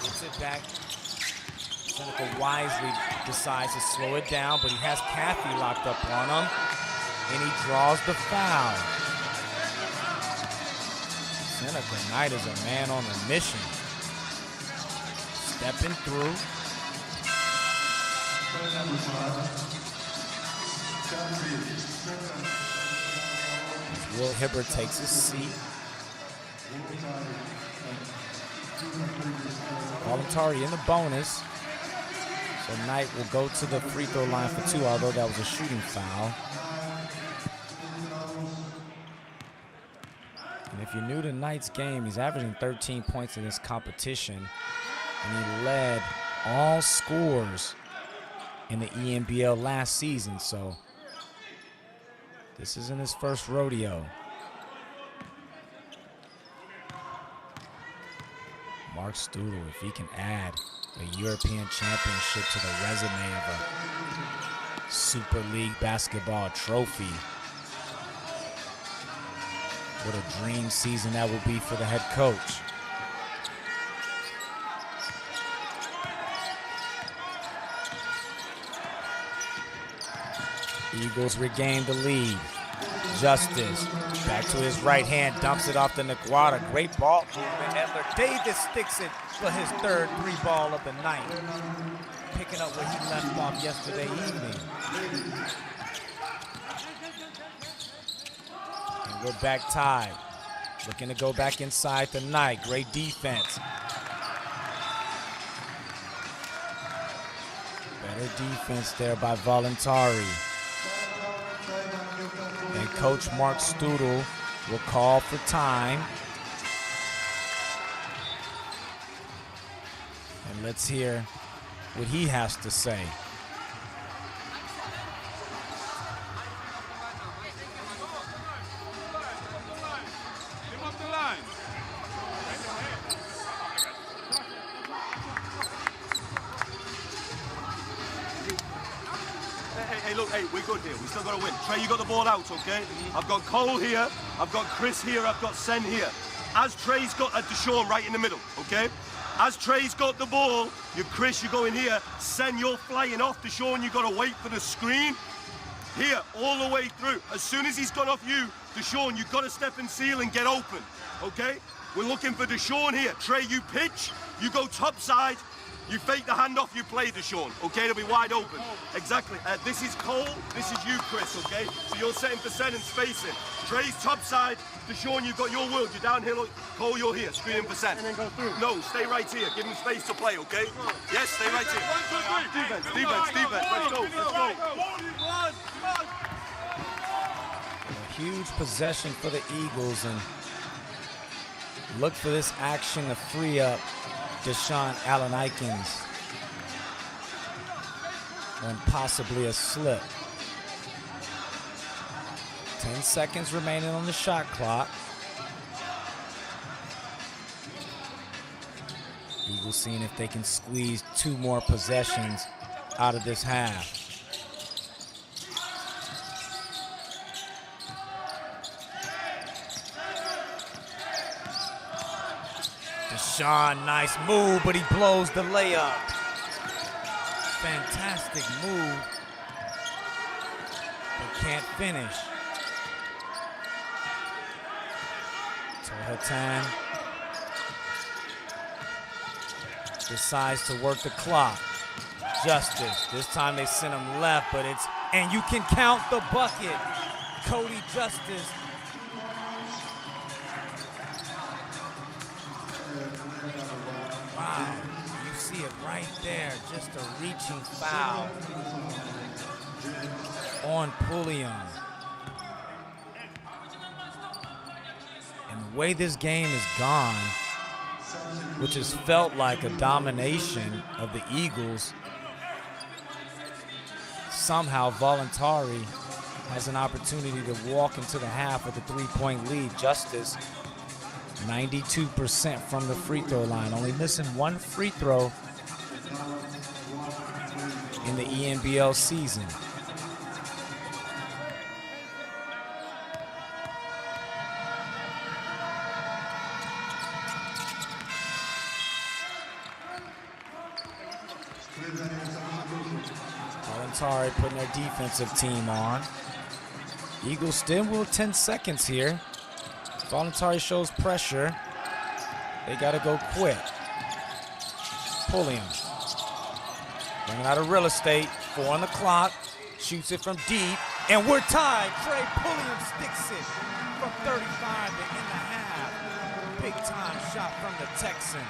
[SPEAKER 1] Gets it back. Seneca wisely decides to slow it down, but he has Caffey locked up on him, and he draws the foul. Seneca Knight is a man on a mission. Stepping through. Will Hibbert takes his seat. Voluntari in the bonus. So Knight will go to the free throw line for 2, although that was a shooting foul. And if you're new to Knight's game, he's averaging 13 points in this competition. And he led all scores in the ENBL last season, so this isn't his first rodeo. Mark Studel, if he can add a European championship to the resume of a Super League basketball trophy, what a dream season that will be for the head coach. Eagles regain the lead. Justice back to his right hand, dumps it off to Nkwata. Great ball movement. Edler Davis sticks it for his third 3-ball of the night. Picking up where he left off yesterday evening. And we're back tied. Looking to go back inside tonight. Great defense. Better defense there by Voluntari. And Coach Mark Studel will call for time. And let's hear what he has to say.
[SPEAKER 6] Hey, look, hey, we're good here. We still got to win. Trey, you got the ball out, okay? I've got Cole here. I've got Chris here. I've got Sen here. As Trey's got Deshaun right in the middle, okay? As Trey's got the ball, Chris, you go in here. Sen, you're flying off. Deshaun, you got to wait for the screen. Here, all the way through. As soon as he's gone off you, Deshaun, you've got to step and seal and get open, okay? We're looking for Deshaun here. Trey, you pitch. You go top side. You fake the handoff, you play Deshaun, okay? It'll be wide open. Exactly. This is Cole, this is you, Chris, okay? So you're setting for Sen and spacing. Trey's top side, Deshaun, you've got your world. You're down here, look. Cole, you're here, screening for Sen.
[SPEAKER 7] And then go through.
[SPEAKER 6] No, stay right here. Give him space to play, okay? Yes, stay right here. Defense, let's go.
[SPEAKER 1] A huge possession for the Eagles, and look for this action to free up Deshaun Allen Aikens on possibly a slip. 10 seconds remaining on the shot clock. Eagles seeing if they can squeeze 2 more possessions out of this half. Deshaun, nice move, but he blows the layup. Fantastic move but can't finish. Tohatan decides to work the clock. Justice, this time they send him left, but it's, and you can count the bucket. Cody Justice. Wow, you see it right there, just a reaching foul on Pulliam. And the way this game is gone, which has felt like a domination of the Eagles, somehow Voluntari has an opportunity to walk into the half with a three-point lead. Justice, 92% from the free throw line, only missing one free throw in the ENBL season. Voluntari putting their defensive team on. Eagles still with 10 seconds here. Voluntari shows pressure. They got to go quick. Pulliam. Running out of real estate. 4 on the clock. Shoots it from deep. And we're tied. Trey Pulliam sticks it from 35 to in the half. Big time shot from the Texan.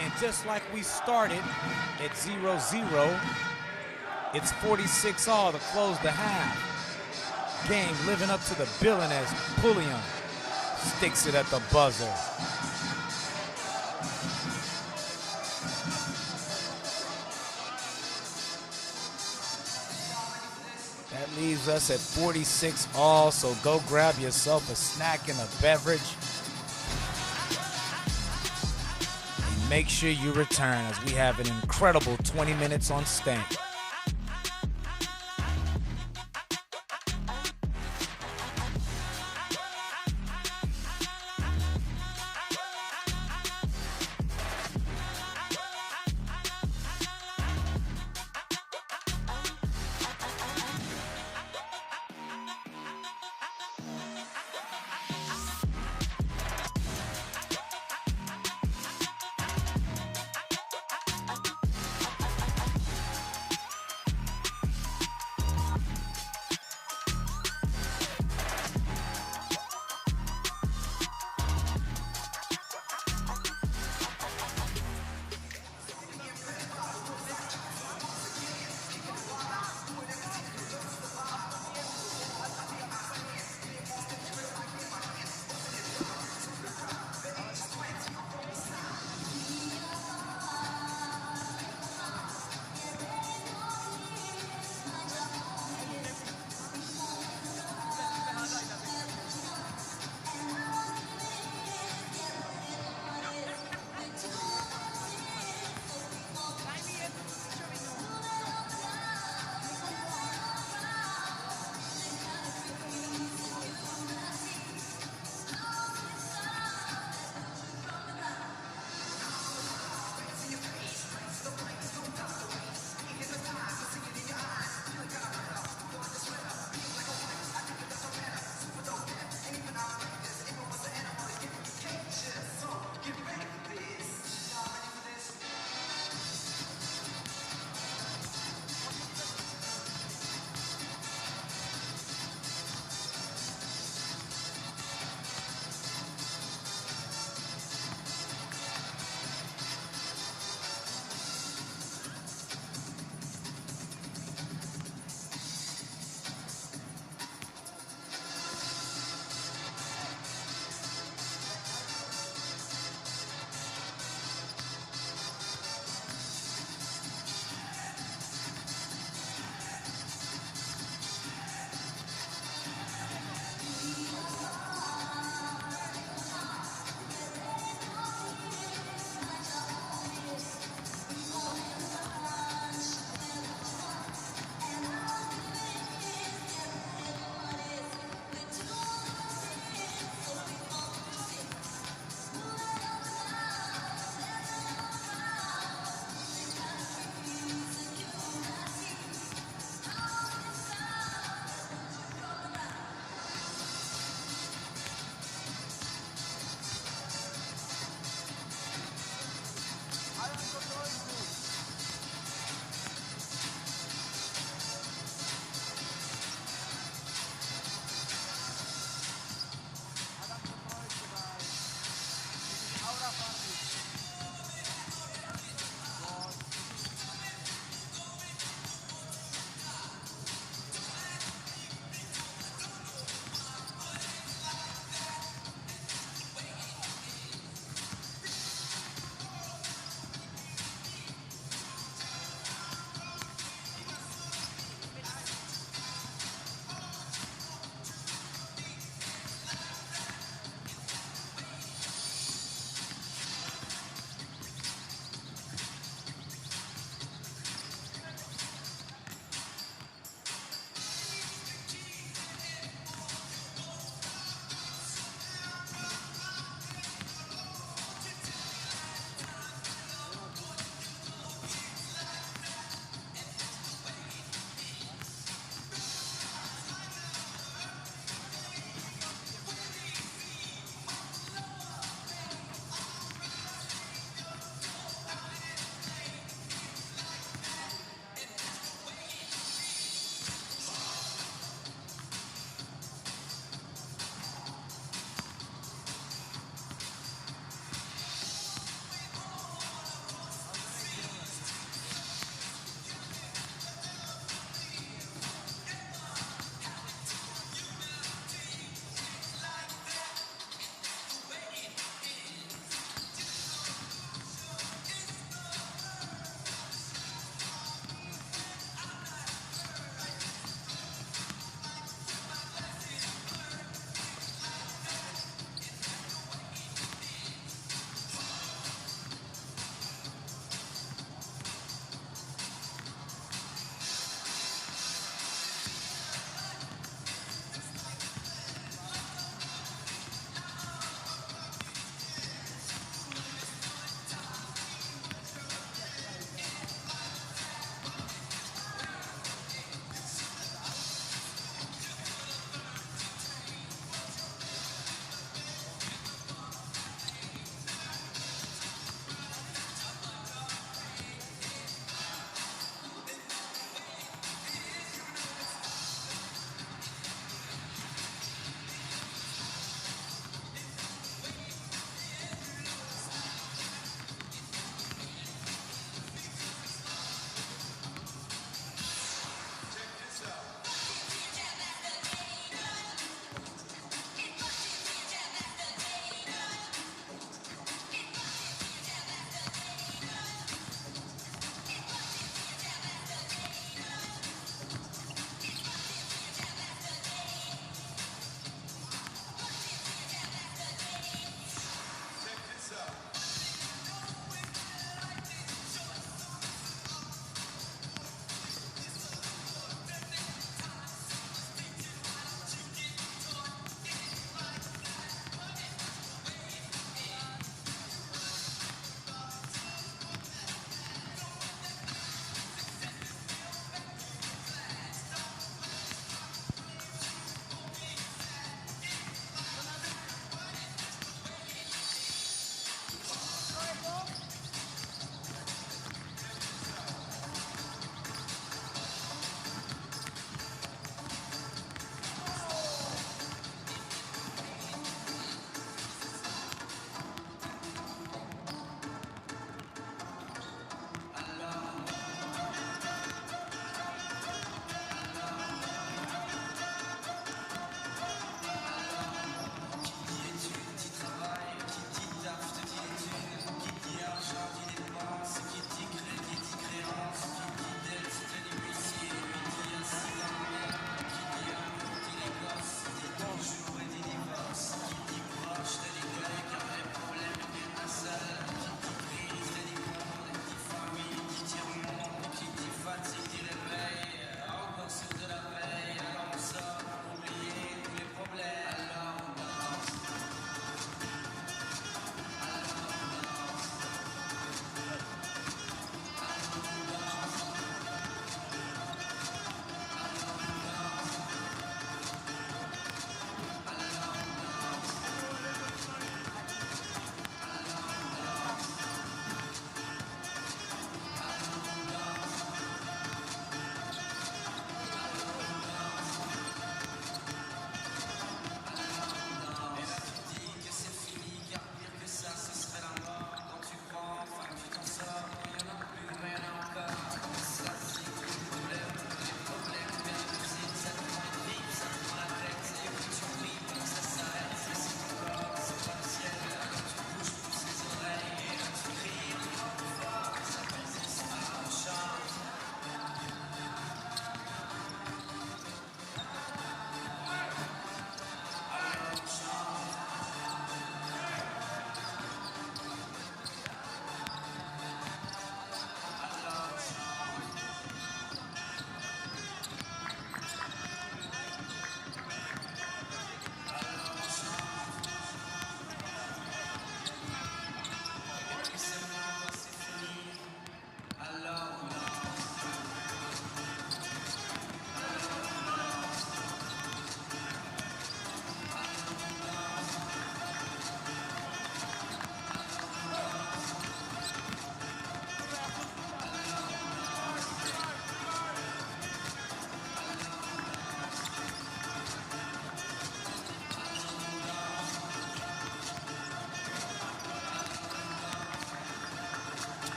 [SPEAKER 1] And just like we started at 0-0, it's 46-all to close the half. Game living up to the billing as Pulliam sticks it at the buzzer. That leaves us at 46-all, so go grab yourself a snack and a beverage. And make sure you return as we have an incredible 20 minutes on Stank.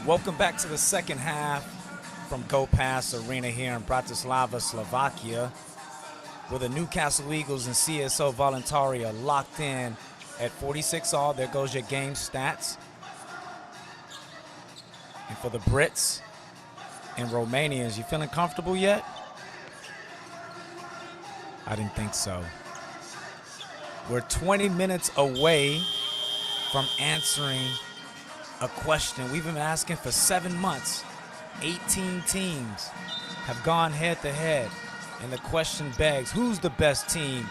[SPEAKER 1] Welcome back to the second half from Go Pass Arena here in Bratislava, Slovakia, where the Newcastle Eagles and CSO VOLUNTARI are locked in at 46-all. There goes your game stats. And for the Brits and Romanians, you feeling comfortable yet? I didn't think so. We're 20 minutes away from answering a question we've been asking for 7 months. 18 teams have gone head-to-head, and the question begs, who's the best team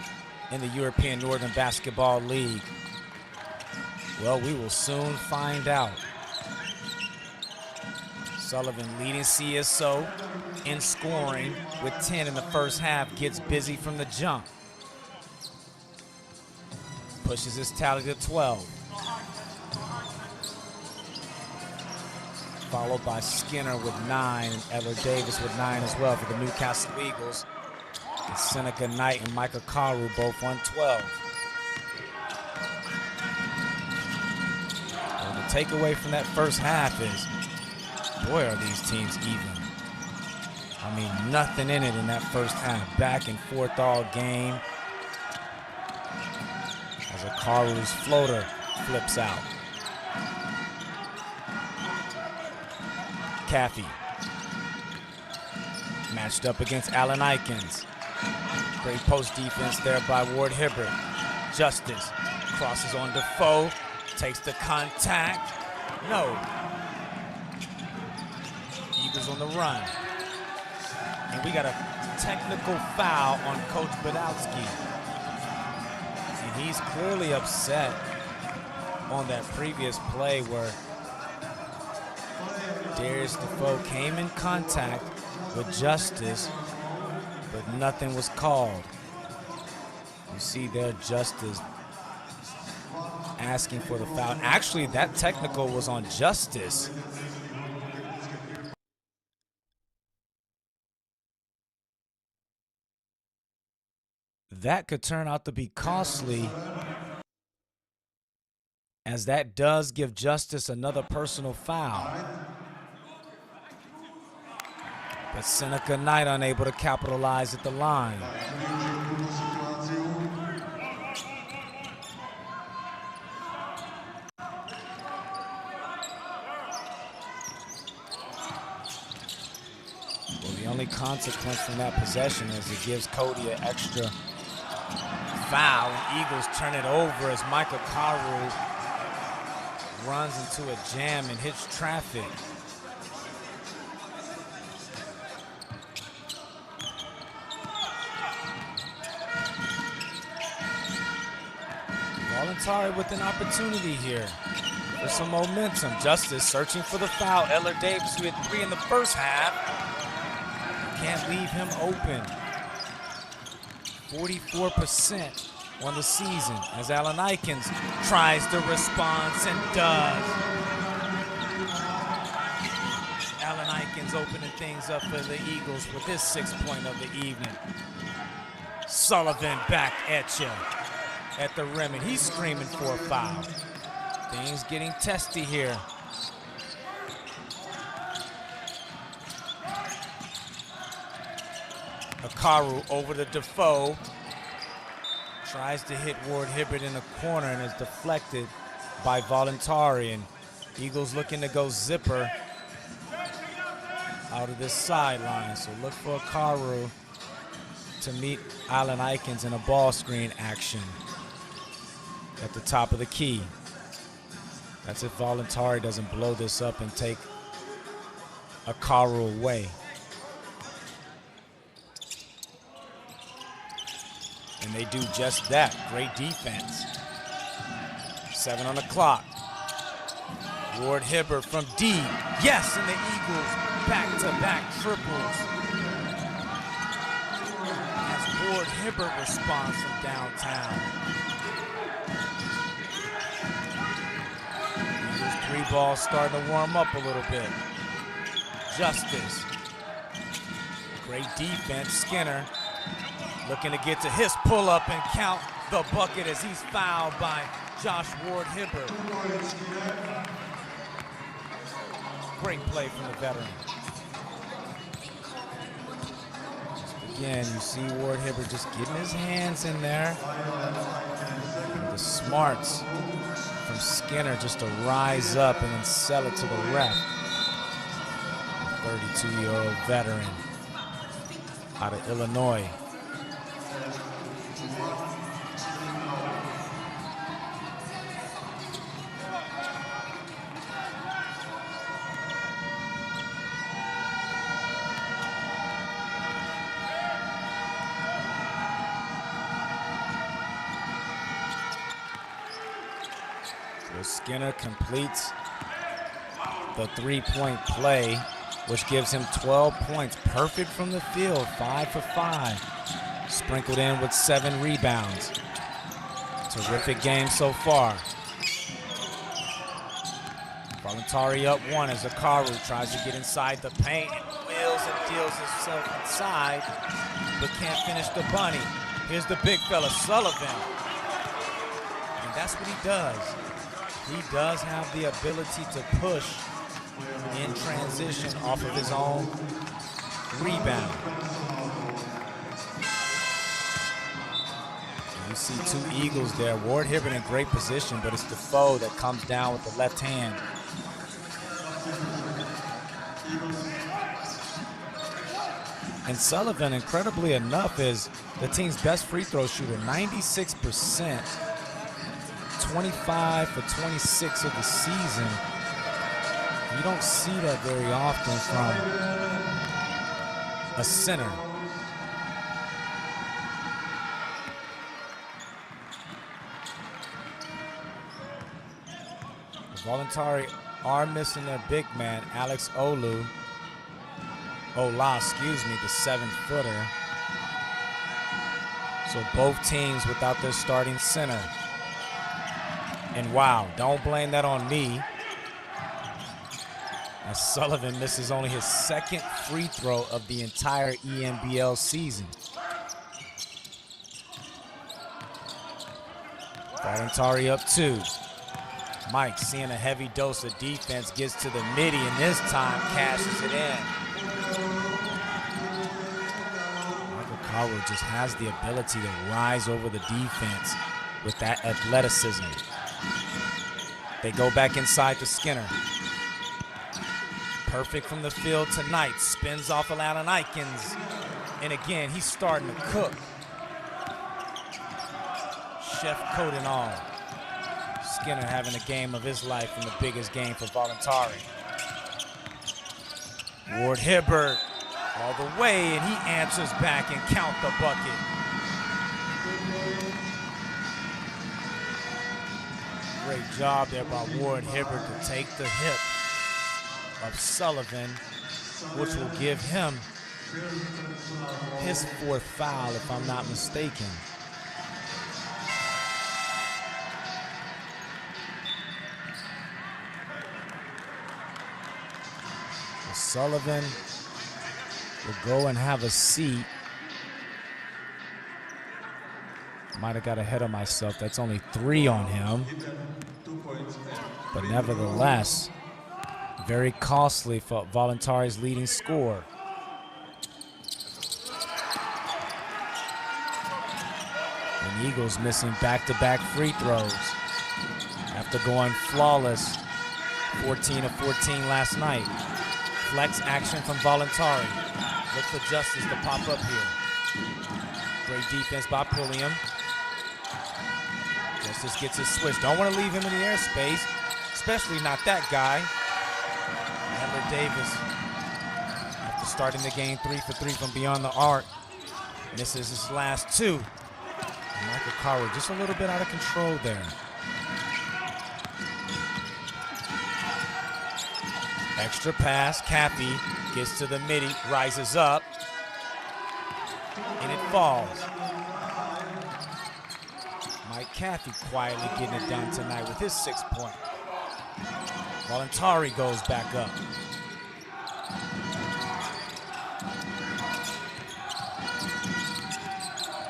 [SPEAKER 1] in the European Northern Basketball League? Well, we will soon find out. Sullivan leading CSO in scoring with 10 in the first half, gets busy from the jump. Pushes his tally to 12. Followed by Skinner with 9, and Eller Davis with 9 as well for the Newcastle Eagles. And Seneca Knight and Micah Karu both on 12. Well, the takeaway from that first half is, boy, are these teams even. I mean, nothing in it in that first half. Back and forth all game. As a Karu's floater flips out. Caffey matched up against Alan Ikens. Great post defense there by Ward Hibbert. Justice crosses on Defoe, takes the contact. No. Eagles on the run. And we got a technical foul on Coach Badowski. And he's clearly upset on that previous play where Darius Defoe came in contact with Justice, but nothing was called. You see there Justice asking for the foul. Actually, that technical was on Justice. That could turn out to be costly, as that does give Justice another personal foul. But Seneca Knight unable to capitalize at the line. Well, the only consequence from that possession is it gives Cody an extra foul, and Eagles turn it over as Micah Karu runs into a jam and hits traffic. VOLUNTARI with an opportunity here for some momentum. Justice searching for the foul. Eller Davis, who had 3 in the first half, can't leave him open. 44% on the season as Alan Ikens tries the response and does. Alan Ikens opening things up for the Eagles with his 6th point of the evening. Sullivan back at you at the rim, and he's screaming for a foul. Things getting testy here. Akaru over to Defoe. Tries to hit Ward Hibbert in the corner and is deflected by Voluntari. And Eagles looking to go zipper out of this sideline. So look for Akaru to meet Allen Aikens in a ball screen action at the top of the key. That's if Voluntari doesn't blow this up and take Akaru away. And they do just that. Great defense. 7 on the clock. Ward Hibbert from D. Yes, and the Eagles back-to-back triples. As Ward Hibbert responds from downtown. Eagles 3 balls starting to warm up a little bit. Justice. Great defense. Skinner looking to get to his pull-up and count the bucket as he's fouled by Josh Ward Hibbert. Great play from the veteran. Again, you see Ward Hibbert just getting his hands in there. The smarts from Skinner just to rise up and then sell it to the ref. 32-year-old veteran out of Illinois. Skinner completes the 3-point play, which gives him 12 points. Perfect from the field, 5 for 5. Sprinkled in with 7 rebounds. Terrific game so far. Voluntari up 1 as Akaru tries to get inside the paint and wheels and deals himself inside, but can't finish the bunny. Here's the big fella, Sullivan. And that's what he does. He does have the ability to push in transition off of his own rebound. You see 2 Eagles there. Ward Hibbert in great position, but it's Defoe that comes down with the left hand. And Sullivan, incredibly enough, is the team's best free throw shooter, 96%. 25 for 26 of the season. You don't see that very often from a center. The Voluntari are missing their big man, Alex Ola, the 7-footer. So both teams without their starting center. And wow, don't blame that on me. As Sullivan misses only his 2nd free throw of the entire ENBL season. Voluntari up 2. Mike seeing a heavy dose of defense, gets to the midi, and this time cashes it in. Akaru just has the ability to rise over the defense with that athleticism. They go back inside to Skinner. Perfect from the field tonight. Spins off of Allen Aikens. And again, he's starting to cook. Chef coat and all. Skinner having a game of his life in the biggest game for Voluntari. Ward Hibbert all the way, and he answers back and count the bucket. Great job there by Ward Hibbert to take the hip of Sullivan, which will give him his 4th foul, if I'm not mistaken. Sullivan will go and have a seat. Might have got ahead of myself. That's only 3 on him. But nevertheless, very costly for Voluntari's leading scorer. And Eagles missing back-to-back free throws after going flawless 14 of 14 last night. Flex action from Voluntari. Look for Justice to pop up here. Great defense by Pulliam. Justice gets his switch. Don't want to leave him in the airspace, especially not that guy. Edler Davis, after starting the game 3 for 3 from beyond the arc, misses his last 2. And Michael Coward just a little bit out of control there. Extra pass, Cappy gets to the midi, rises up, and it falls. Mike Caffey quietly getting it done tonight with his 6-point. Voluntari goes back up.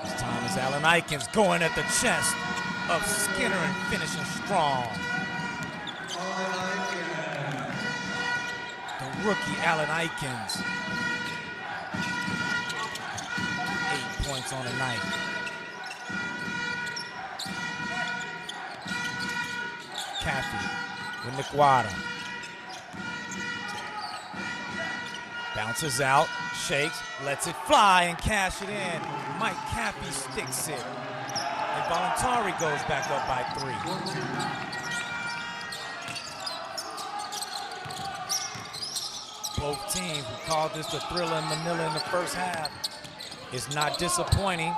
[SPEAKER 1] This time is Allen Aikens going at the chest of Skinner and finishing strong. The rookie Allen Aikens. 8 points on the night. Caffey with Nkwada. Bounces out, shakes, lets it fly and cash it in. Mike Caffey sticks it. And Voluntari goes back up by 3. Both teams, we called this the thriller in Manila in the first half. It's not disappointing.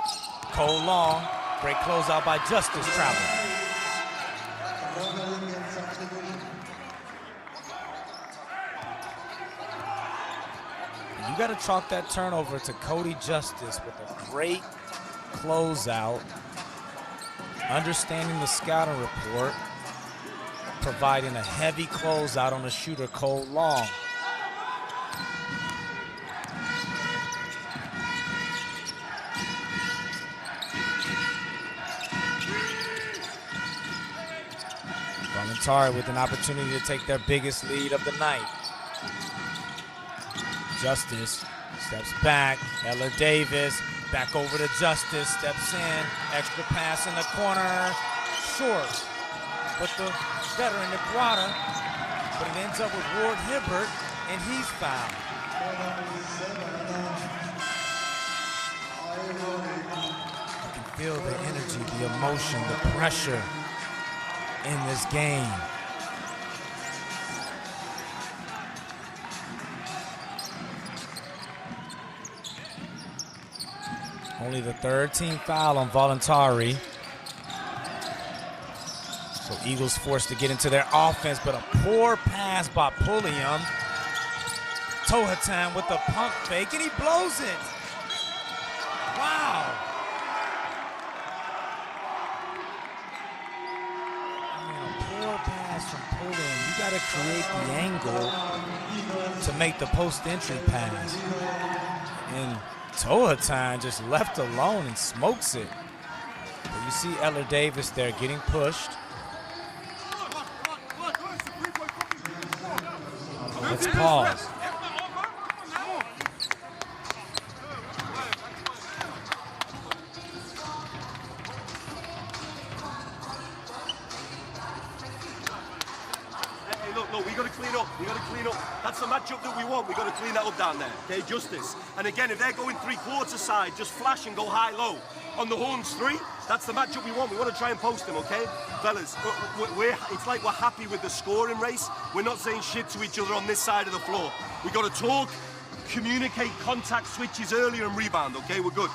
[SPEAKER 1] Cole Long, great closeout by Justice Travel. You got to chalk that turnover to Cody Justice with a great closeout, understanding the scouting report, providing a heavy closeout on the shooter Cole Long. Voluntari with an opportunity to take their biggest lead of the night. Justice steps back. Edler Davis back over to Justice, steps in, extra pass in the corner, short. But the veteran Nkwada, but it ends up with Ward Hibbert, and he's fouled. You can feel the energy, the emotion, the pressure in this game. Only the 3rd team foul on Voluntari. So Eagles forced to get into their offense, but a poor pass by Pulliam. Tohatan with the pump fake, and he blows it. Wow. A poor pass from Pulliam. You got to create the angle to make the post-entry pass. And Tohatan just left alone and smokes it. But you see Edler Davis there getting pushed. Let's pause.
[SPEAKER 6] Look, we got to clean up. We got to clean up. That's the matchup that we want. We got to clean that up down there. Okay, Justice. And again, if they're going 3/4 side, just flash and go high-low. On the horns 3, that's the matchup we want. We want to try and post them, okay? Fellas, it's like we're happy with the scoring race. We're not saying shit to each other on this side of the floor. We got to talk, communicate, contact switches earlier and rebound, okay? We're good.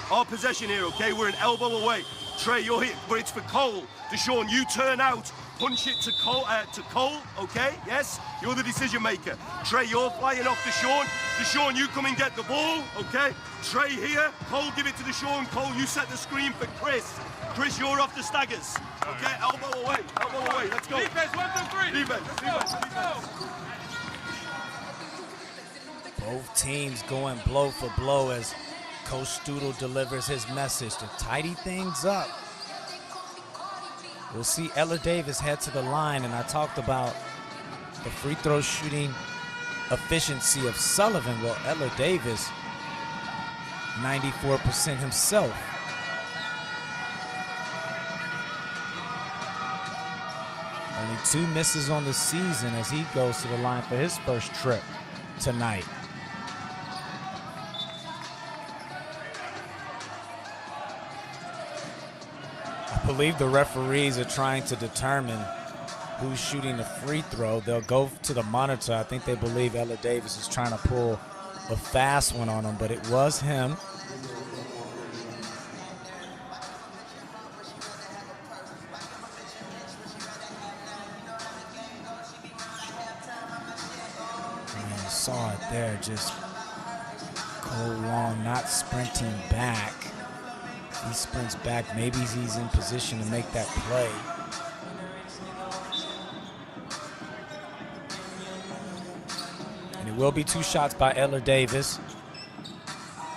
[SPEAKER 6] Our possession here, okay? We're an elbow away. Trey, you're here, but it's for Cole. Deshaun, you turn out. Punch it to Cole, okay? Yes? You're the decision maker. Trey, you're flying off Deshaun. Deshaun, you come and get the ball, okay? Trey here. Cole, give it to Deshaun. Cole, you set the screen for Chris. Chris, you're off the staggers. Okay, elbow away, let's go.
[SPEAKER 4] Defense, 1, 2, 3.
[SPEAKER 6] Defense.
[SPEAKER 1] Both teams going blow for blow as Coach Studel delivers his message to tidy things up. We'll see Edler Davis head to the line, and I talked about the free throw shooting efficiency of Sullivan. Well, Edler Davis, 94% himself And 2 misses on the season as he goes to the line for his first trip tonight. I believe the referees are trying to determine who's shooting the free throw. They'll go to the monitor. I think they believe Eller Davis is trying to pull a fast one on him, but it was him. And you saw it there, just Cole Long not sprinting back. He sprints back, maybe he's in position to make that play. And it will be 2 shots by Eller Davis,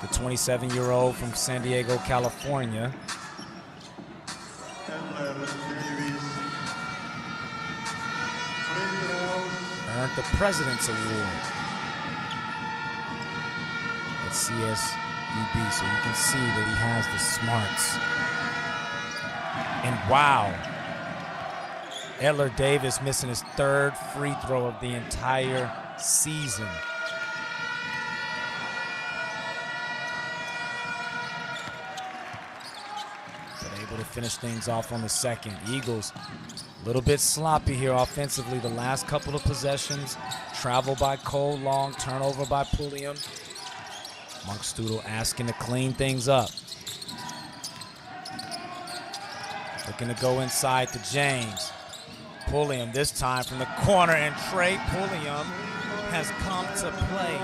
[SPEAKER 1] the 27-year-old from San Diego, California. Earned the President's Award at CSUB, so you can see that he has the smarts. And wow, Eller Davis missing his 3rd free throw of the entire season. But able to finish things off on the second. Eagles a little bit sloppy here offensively the last couple of possessions. Travel by Cole Long, turnover by Pulliam. Monk Studel asking to clean things up. Looking to go inside to James. Pulliam this time from the corner, and Trey Pulliam has come to play.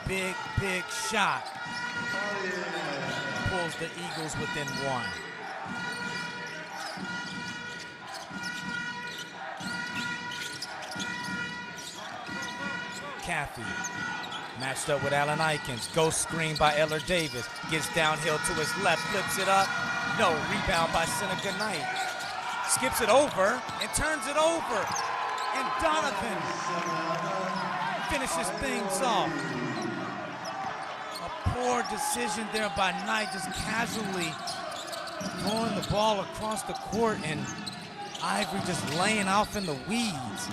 [SPEAKER 1] Big, big shot. Pulls the Eagles within 1. Caffey matched up with Allen Ikens. Ghost screen by Eller Davis. Gets downhill to his left, flips it up. No, rebound by Seneca Knight. Skips it over and turns it over. And Donovan finishes things off. A poor decision there by Knight, just casually throwing the ball across the court, and Ivory just laying off in the weeds.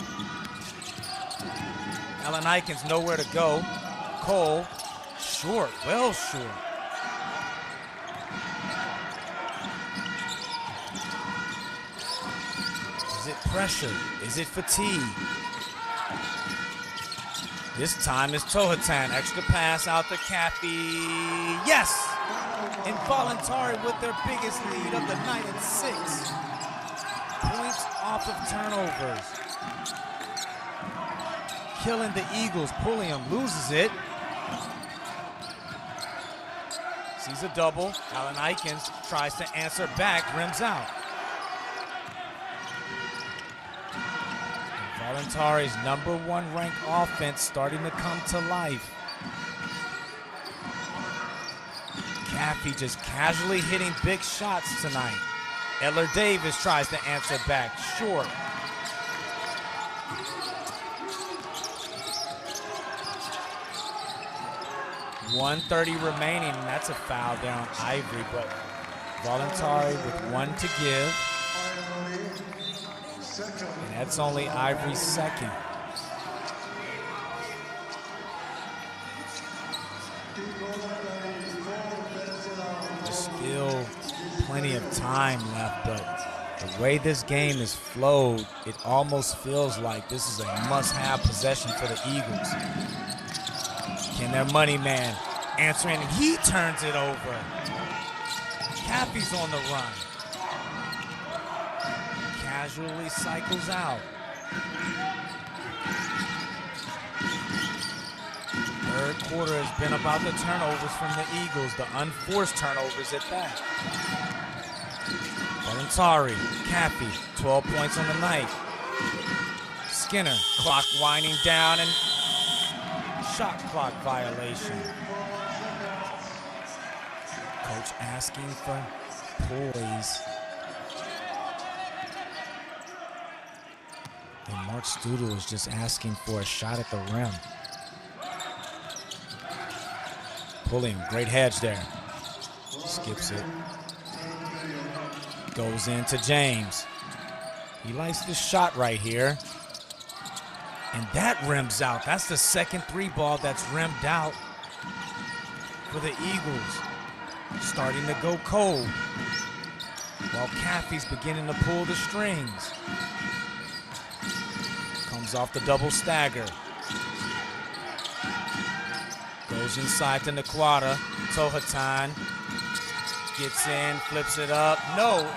[SPEAKER 1] Allen Ikens nowhere to go. Cole, short, well short. Is it pressure? Is it fatigue? This time it's Tohatan. Extra pass out to Caffey. Yes! Involuntary with their biggest lead of the night at 6. Points off of turnovers. Killing the Eagles. Pulliam loses it. Sees a double. Allen Ikens tries to answer back, rims out. Voluntari's #1 ranked offense starting to come to life. Caffey just casually hitting big shots tonight. Eller Davis tries to answer back, short. .130 remaining, and that's a foul there on Ivory, but Voluntari with 1 to give. And that's only Ivory's second. There's still plenty of time left, but the way this game is flowed, it almost feels like this is a must-have possession for the Eagles. Can their money man answer in, and he turns it over. Caffey's on the run. Casually cycles out. Third quarter has been about the turnovers from the Eagles, the unforced turnovers at that. Voluntari, Caffey, 12 points on the night. Skinner, clock winding down, and shot clock violation. Coach asking for poise. And Mark Studel is just asking for a shot at the rim. Pulling, great hedge there. Skips it. Goes into James. He likes the shot right here. And that rims out. That's the second three ball that's rimmed out for the Eagles. Starting to go cold while Caffey's beginning to pull the strings. Comes off the double stagger. Goes inside to Naquata. Tohatan gets in, flips it up. No.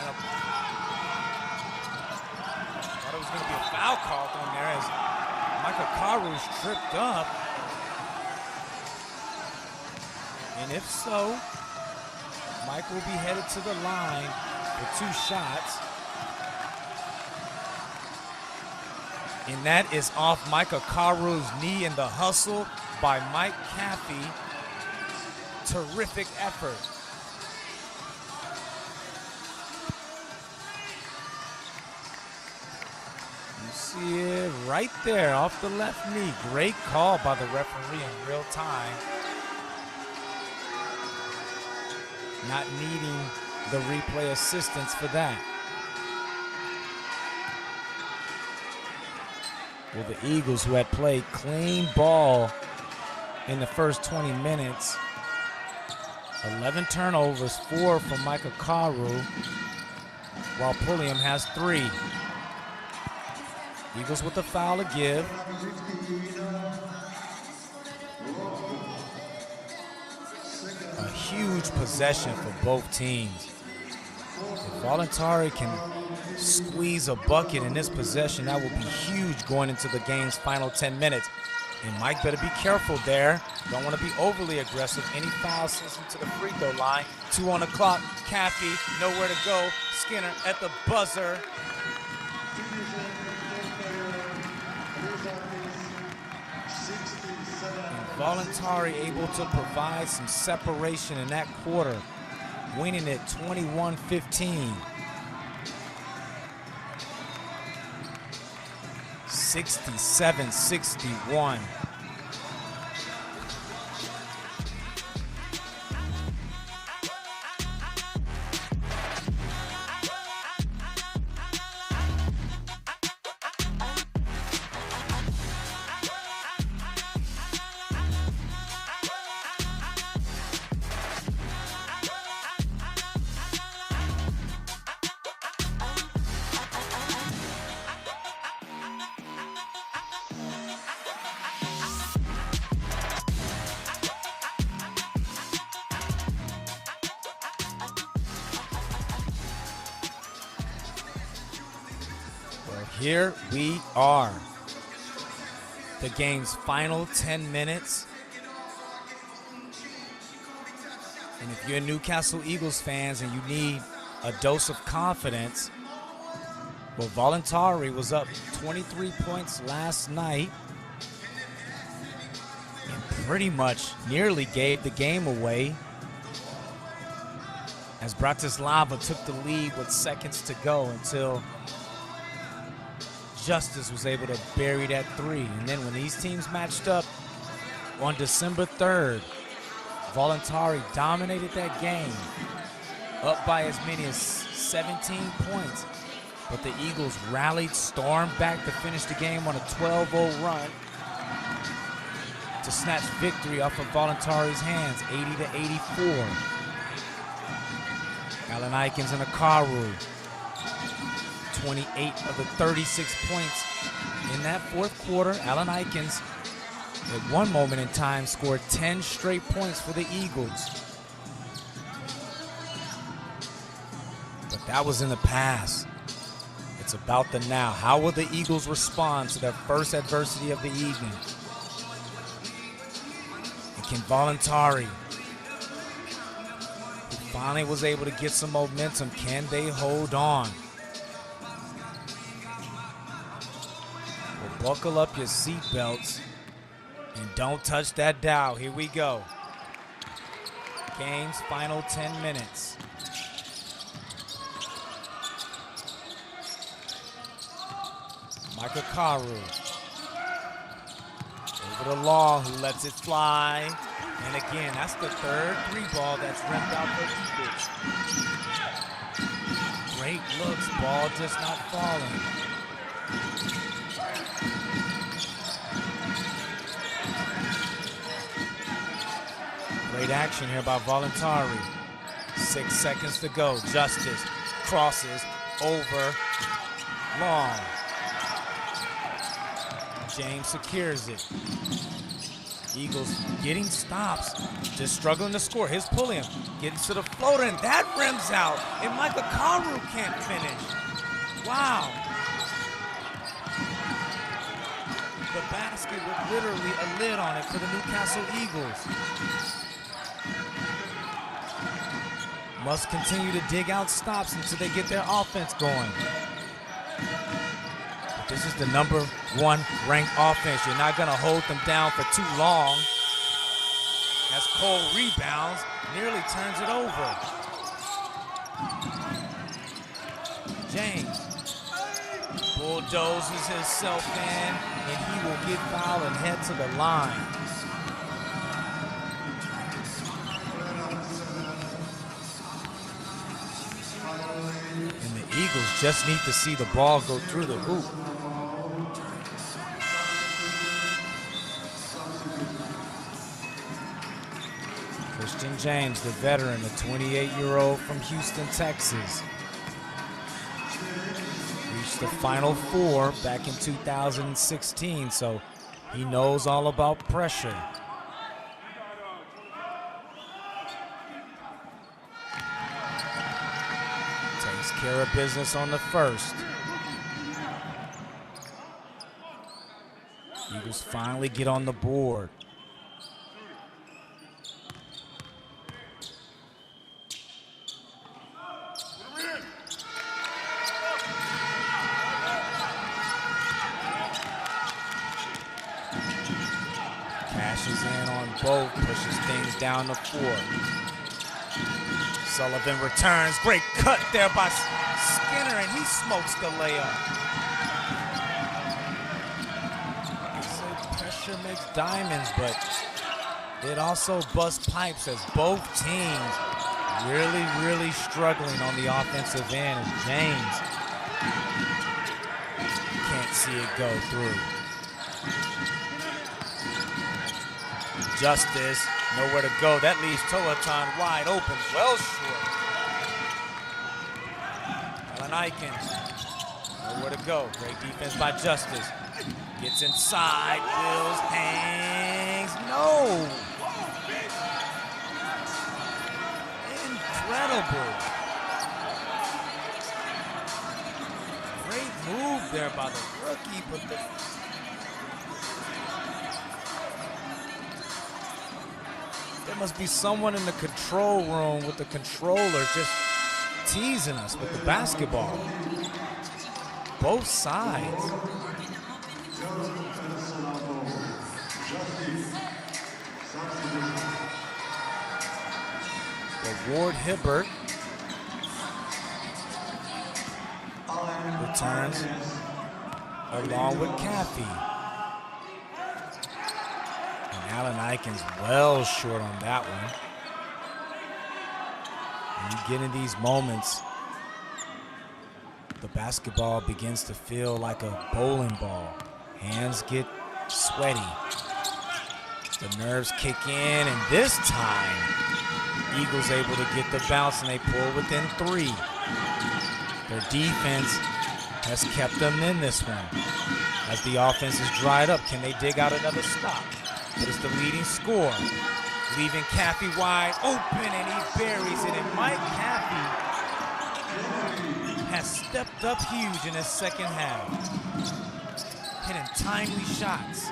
[SPEAKER 1] Thought it was going to be a foul call on there as Michael Karu's tripped up. And if so, Mike will be headed to the line for 2 shots. And that is off Micah Karu's knee in the hustle by Mike Caffey. Terrific effort. You see it right there off the left knee. Great call by the referee in real time. Not needing the replay assistance for that. Well, the Eagles, who had played clean ball in the first 20 minutes, 11 turnovers, 4 from Micah Karu, while Pulliam has 3. Eagles with the foul to give. A huge possession for both teams. If Voluntari can squeeze a bucket in this possession, that will be huge going into the game's final 10 minutes. And Mike better be careful there. Don't want to be overly aggressive. Any foul sends him to the free throw line. 2 on the clock. Caffey, nowhere to go. Skinner at the buzzer. And Voluntari able to provide some separation in that quarter, winning it 21-15. 67-61. Here we are. The game's final 10 minutes. And if you're Newcastle Eagles fans and you need a dose of confidence, well, Voluntari was up 23 points last night and pretty much nearly gave the game away as Bratislava took the lead with seconds to go until Justice was able to bury that 3. And then when these teams matched up on December 3rd, Voluntari dominated that game, up by as many as 17 points. But the Eagles rallied, stormed back to finish the game on a 12-0 run to snatch victory off of Voluntari's hands, 80-84. Alan Aikens and Akaru, 28 of the 36 points in that fourth quarter. Alan Aikens, at one moment in time, scored 10 straight points for the Eagles. But that was in the past. It's about the now. How will the Eagles respond to their first adversity of the evening? And can Voluntari, who finally was able to get some momentum, can they hold on? Buckle up your seatbelts and don't touch that dial. Here we go. Game's final 10 minutes. Micah Karu. Over to Law, who lets it fly. And again, that's the third 3 ball that's ripped out for Eagles. Great looks, ball just not falling. Great action here by Voluntari. 6 seconds to go. Justice crosses over long. James secures it. Eagles getting stops, just struggling to score. Here's Pulliam, getting to the floater, and that rims out, and Micah Karu can't finish. Wow. The basket with literally a lid on it for the Newcastle Eagles. Must continue to dig out stops until they get their offense going. But this is the #1 ranked offense. You're not gonna hold them down for too long. As Cole rebounds, nearly turns it over. James bulldozes himself in, and he will get fouled and head to the line. And the Eagles just need to see the ball go through the hoop. Christian James, the veteran, the 28-year-old from Houston, Texas. Reached the Final Four back in 2016, so he knows all about pressure. Takes care of business on the first. Eagles finally get on the board. Cashes in on both, pushes things down the floor. Sullivan returns, great cut there by Skinner, and he smokes the layup. They say pressure makes diamonds, but it also busts pipes as both teams really struggling on the offensive end, and James can't see it go through. Justice, nowhere to go. That leaves Toatan wide open, well short. Alanikins, nowhere to go. Great defense by Justice. Gets inside, Wills, hangs, no! Incredible. Great move there by the rookie, but there must be someone in the control room with the controller just teasing us with the basketball. Both sides. But Ward Hibbert returns along with Caffey. Alanikins well short on that one. When you get in these moments, the basketball begins to feel like a bowling ball. Hands get sweaty. The nerves kick in, and this time, Eagles able to get the bounce, and they pull within 3. Their defense has kept them in this one. As the offense is dried up, can they dig out another stop? But it's the leading scorer, leaving Caffey wide open, and he buries it. And Mike Caffey has stepped up huge in his second half, hitting timely shots.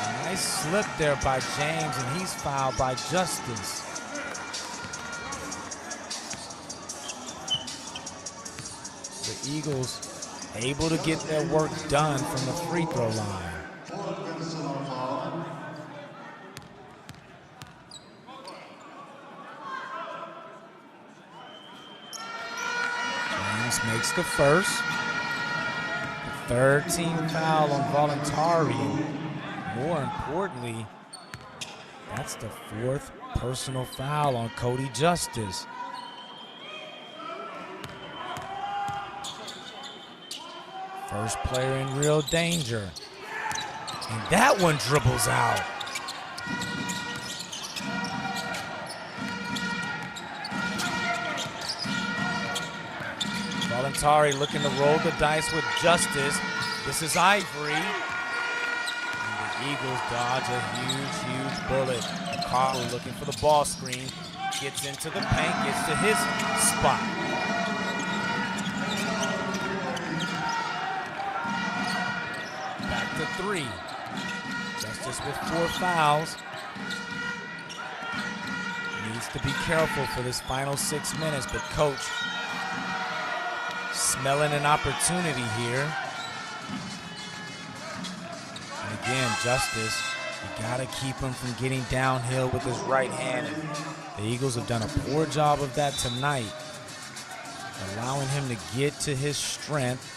[SPEAKER 1] A nice slip there by James, and he's fouled by Justice. The Eagles able to get their work done from the free throw line. James makes the first. The third team foul on Voluntari. More importantly, That's the 4th personal foul on Cody Justice. First player in real danger. And that one dribbles out. VOLUNTARI looking to roll the dice with Justice. This is Ivory. And the Eagles dodge a huge bullet. Carl looking for the ball screen. Gets into the paint, gets to his spot. Back to 3. Justice with 4 fouls. Needs to be careful for this final 6 minutes, but coach smelling an opportunity here. And again, Justice, you gotta keep him from getting downhill with his right hand. And the Eagles have done a poor job of that tonight, allowing him to get to his strength.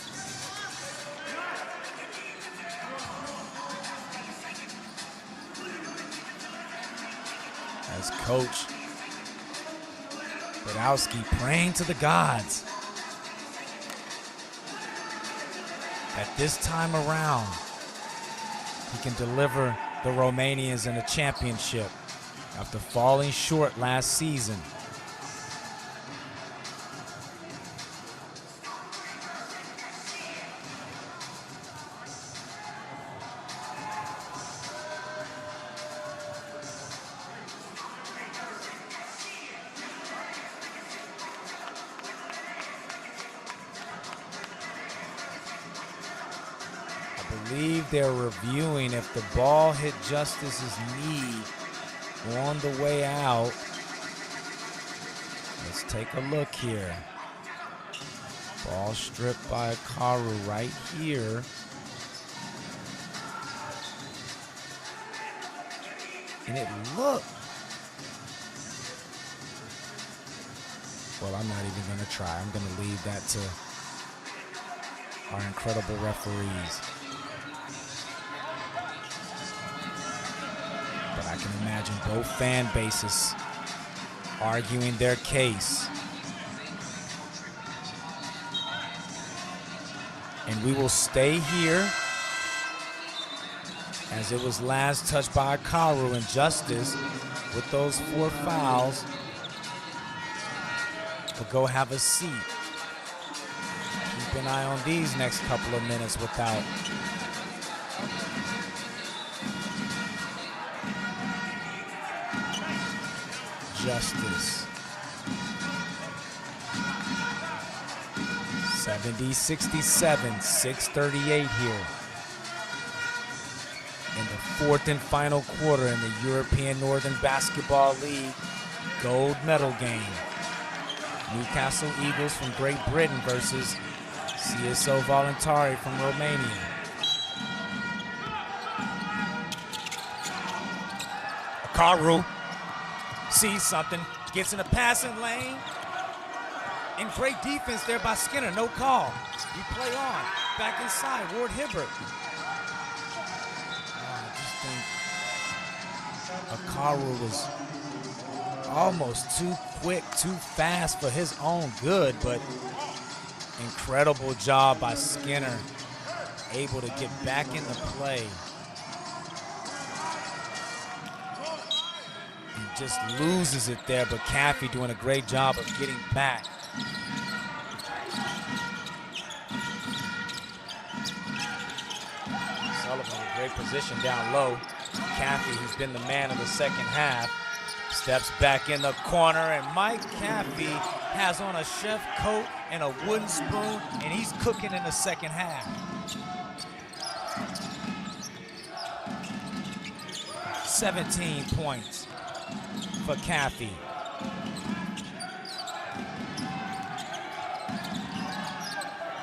[SPEAKER 1] As Coach Badowski praying to the gods that this time around he can deliver the Romanians in a championship after falling short last season. I believe they're reviewing if the ball hit Justice's knee on the way out. Let's take a look here. Ball stripped by Karu right here. And it looked. Well, I'm not even going to try. I'm going to leave that to our incredible referees. But I can imagine both fan bases arguing their case. And we will stay here as it was last touched by Karu, and Justice with those 4 fouls will go have a seat. Keep an eye on these next couple of minutes without Justice. 70-67, 6:38 here in the 4th and final quarter in the European Northern Basketball League gold medal game. Newcastle Eagles from Great Britain versus CSO Voluntari from Romania. Karu sees something, gets in the passing lane, and great defense there by Skinner, no call. You play on, back inside, Ward Hibbert. I just think Karu was almost too quick, too fast for his own good, but incredible job by Skinner, able to get back into play. He just loses it there, but Caffey doing a great job of getting back. Sullivan in great position down low. Caffey, who's been the man of the second half, steps back in the corner, and Mike Caffey has on a chef coat and a wooden spoon, and he's cooking in the second half. 17 points for Caffey.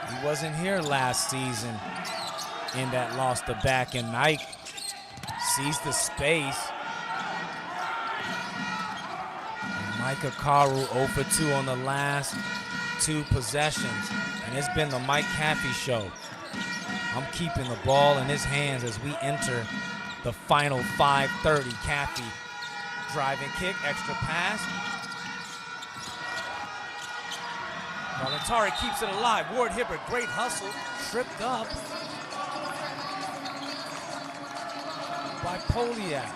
[SPEAKER 1] He wasn't here last season in that loss to back, and Mike sees the space. Micah Karu 0 for 2 on the last 2 possessions. And it's been the Mike Caffey show. I'm keeping the ball in his hands as we enter the final 5:30. Caffey Driving kick, extra pass. Voluntari keeps it alive. Ward Hibbert, great hustle, tripped up by Poliak.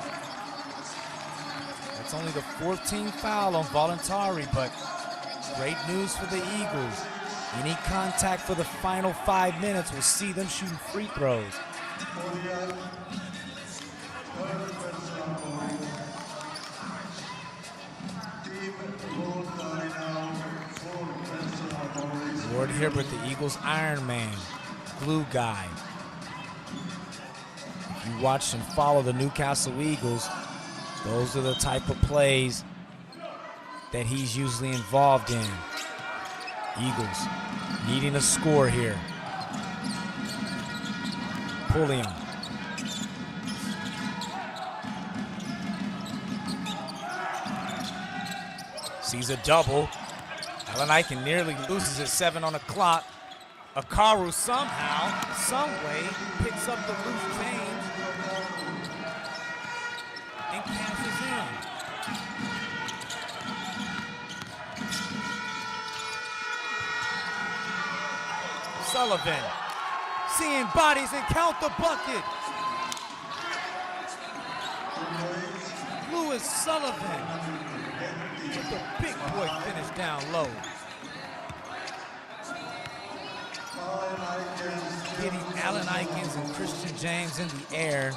[SPEAKER 1] That's only the 14th foul on Voluntari, but great news for the Eagles. Any contact for the final 5 minutes will see them shooting free throws. Ward Hibbert, the Eagles' Iron Man, glue guy. If you watch and follow the Newcastle Eagles, those are the type of plays that he's usually involved in. Eagles needing a score here. Pulliam. Sees a double. Allen Eichen nearly loses at 7 on the clock. Akaru somehow, some way, picks up the loose change and cashes in. Sullivan, seeing bodies and count the bucket. Lewis Sullivan with the big boy finish down low. Getting Allen Eichens and Christian James in the air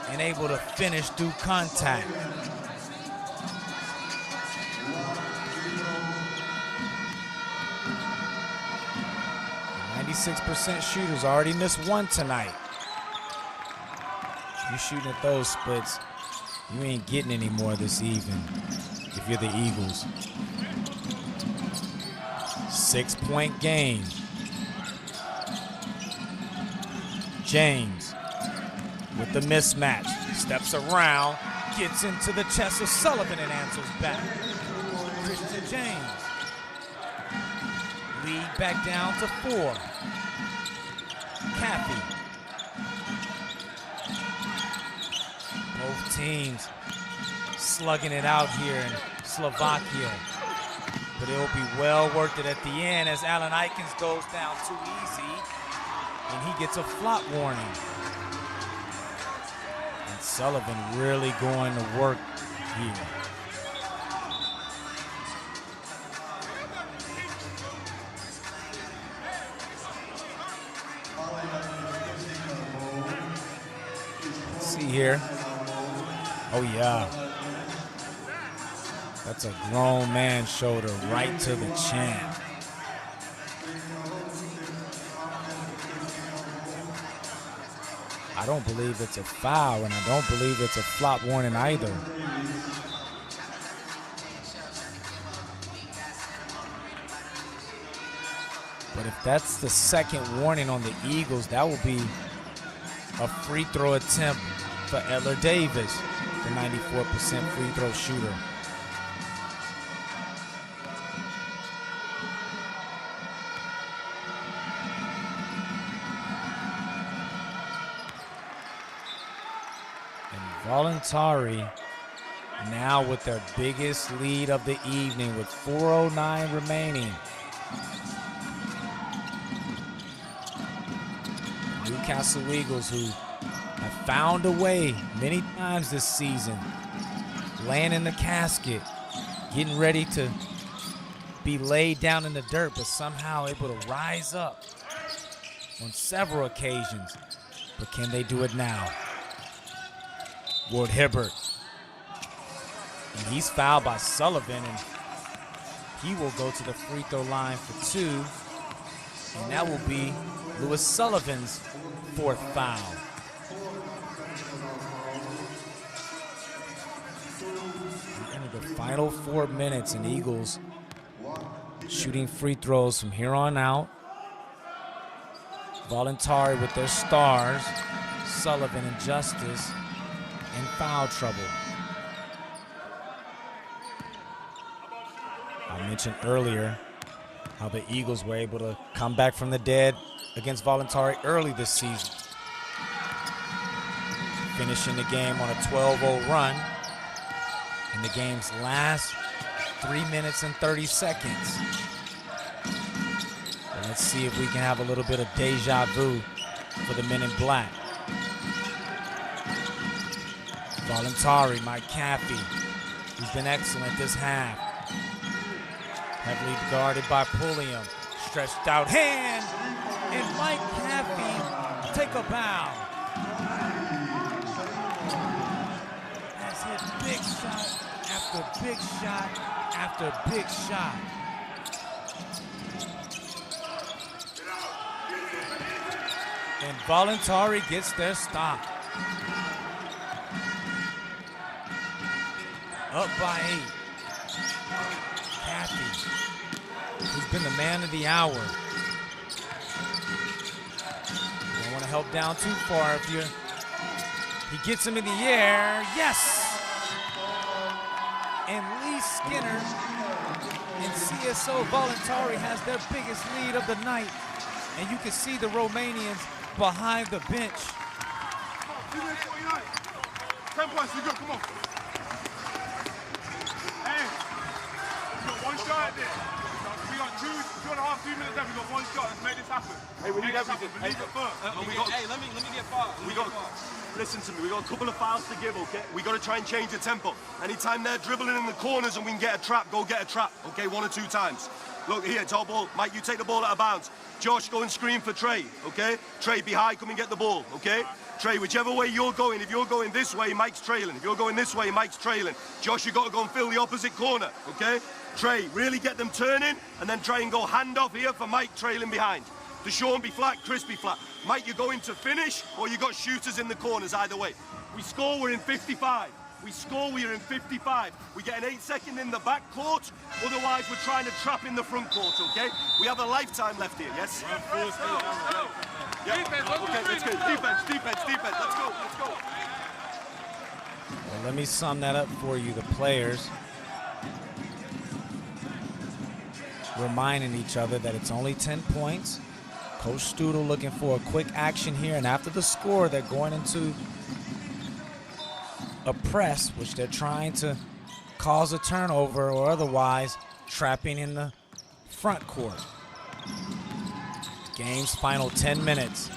[SPEAKER 1] and able to finish through contact. .96% shooters, already missed one tonight. You're shooting at those splits, you ain't getting any more this evening if you're the Eagles. 6-point game. James with the mismatch, steps around, gets into the chest of Sullivan and answers back. Christian James. Lead back down to 4. Cappy. Both teams slugging it out here in Slovakia. But it'll be well worth it at the end as Allen Eichens goes down too easy and he gets a flop warning. And Sullivan really going to work here. See here. Oh yeah. That's a grown man's shoulder right to the chin. I don't believe it's a foul, and I don't believe it's a flop warning either. But if that's the second warning on the Eagles, that will be a free throw attempt for Eller Davis, the 94% free throw shooter. Voluntari now with their biggest lead of the evening with 4:09 remaining. Newcastle Eagles, who have found a way many times this season, laying in the casket, getting ready to be laid down in the dirt, but somehow able to rise up on several occasions. But can they do it now? Ward Hibbert, and he's fouled by Sullivan, and he will go to the free throw line for 2, and that will be Lewis Sullivan's 4th foul. Into the final 4 minutes, and Eagles shooting free throws from here on out. Voluntari with their stars, Sullivan and Justice in foul trouble. I mentioned earlier how the Eagles were able to come back from the dead against Voluntari early this season, finishing the game on a 12-0 run. in the game's last 3 minutes and 30 seconds. But let's see if we can have a little bit of deja vu for the men in black. Voluntari, Mike Caffey, who's been excellent this half. Heavily guarded by Pulliam. Stretched out hand, and Mike Caffey take a bow. Has hit big shot after big shot after big shot. And Voluntari gets their stop. Up by 8. Caffey, who's been the man of the hour. Don't want to help down too far if you're. He gets him in the air. Yes! And Lee Skinner and CSO Voluntari has their biggest lead of the night. And you can see the Romanians behind the bench.
[SPEAKER 7] 10 points, you go, come on. Hey, we got one shot at this. We got 2.5, 2 minutes left. We got one shot. Let's make this happen. Hey, we need everything. Believe it first.
[SPEAKER 6] Let me get far. Listen to me. We got a couple of fouls to give, okay? We got to try and change the tempo. Anytime they're dribbling in the corners and we can get a trap, go get a trap, okay? 1 or 2 times. Look here, it's our ball. Mike, you take the ball out of bounds. Josh, go and screen for Trey, okay? Trey, be high, come and get the ball, okay? Trey, whichever way you're going, if you're going this way, Mike's trailing. If you're going this way, Mike's trailing. Josh, you got to go and fill the opposite corner, okay? Trey, really get them turning, and then try and go hand off here for Mike trailing behind. Deshaun be flat, Chris be flat. Mike, you're going to finish, or you got shooters in the corners, either way. We score, we're in 55. We score, we're in 55. We get an 8-second in the back court, otherwise we're trying to trap in the front court, okay? We have a lifetime left here, yes? Yeah. Okay, let's go. Defense, let's go.
[SPEAKER 1] Well, let me sum that up for you. The players reminding each other that it's only 10 points. Coach Studel looking for a quick action here, and after the score, they're going into a press, which they're trying to cause a turnover or otherwise trapping in the front court. Game's final 10 minutes.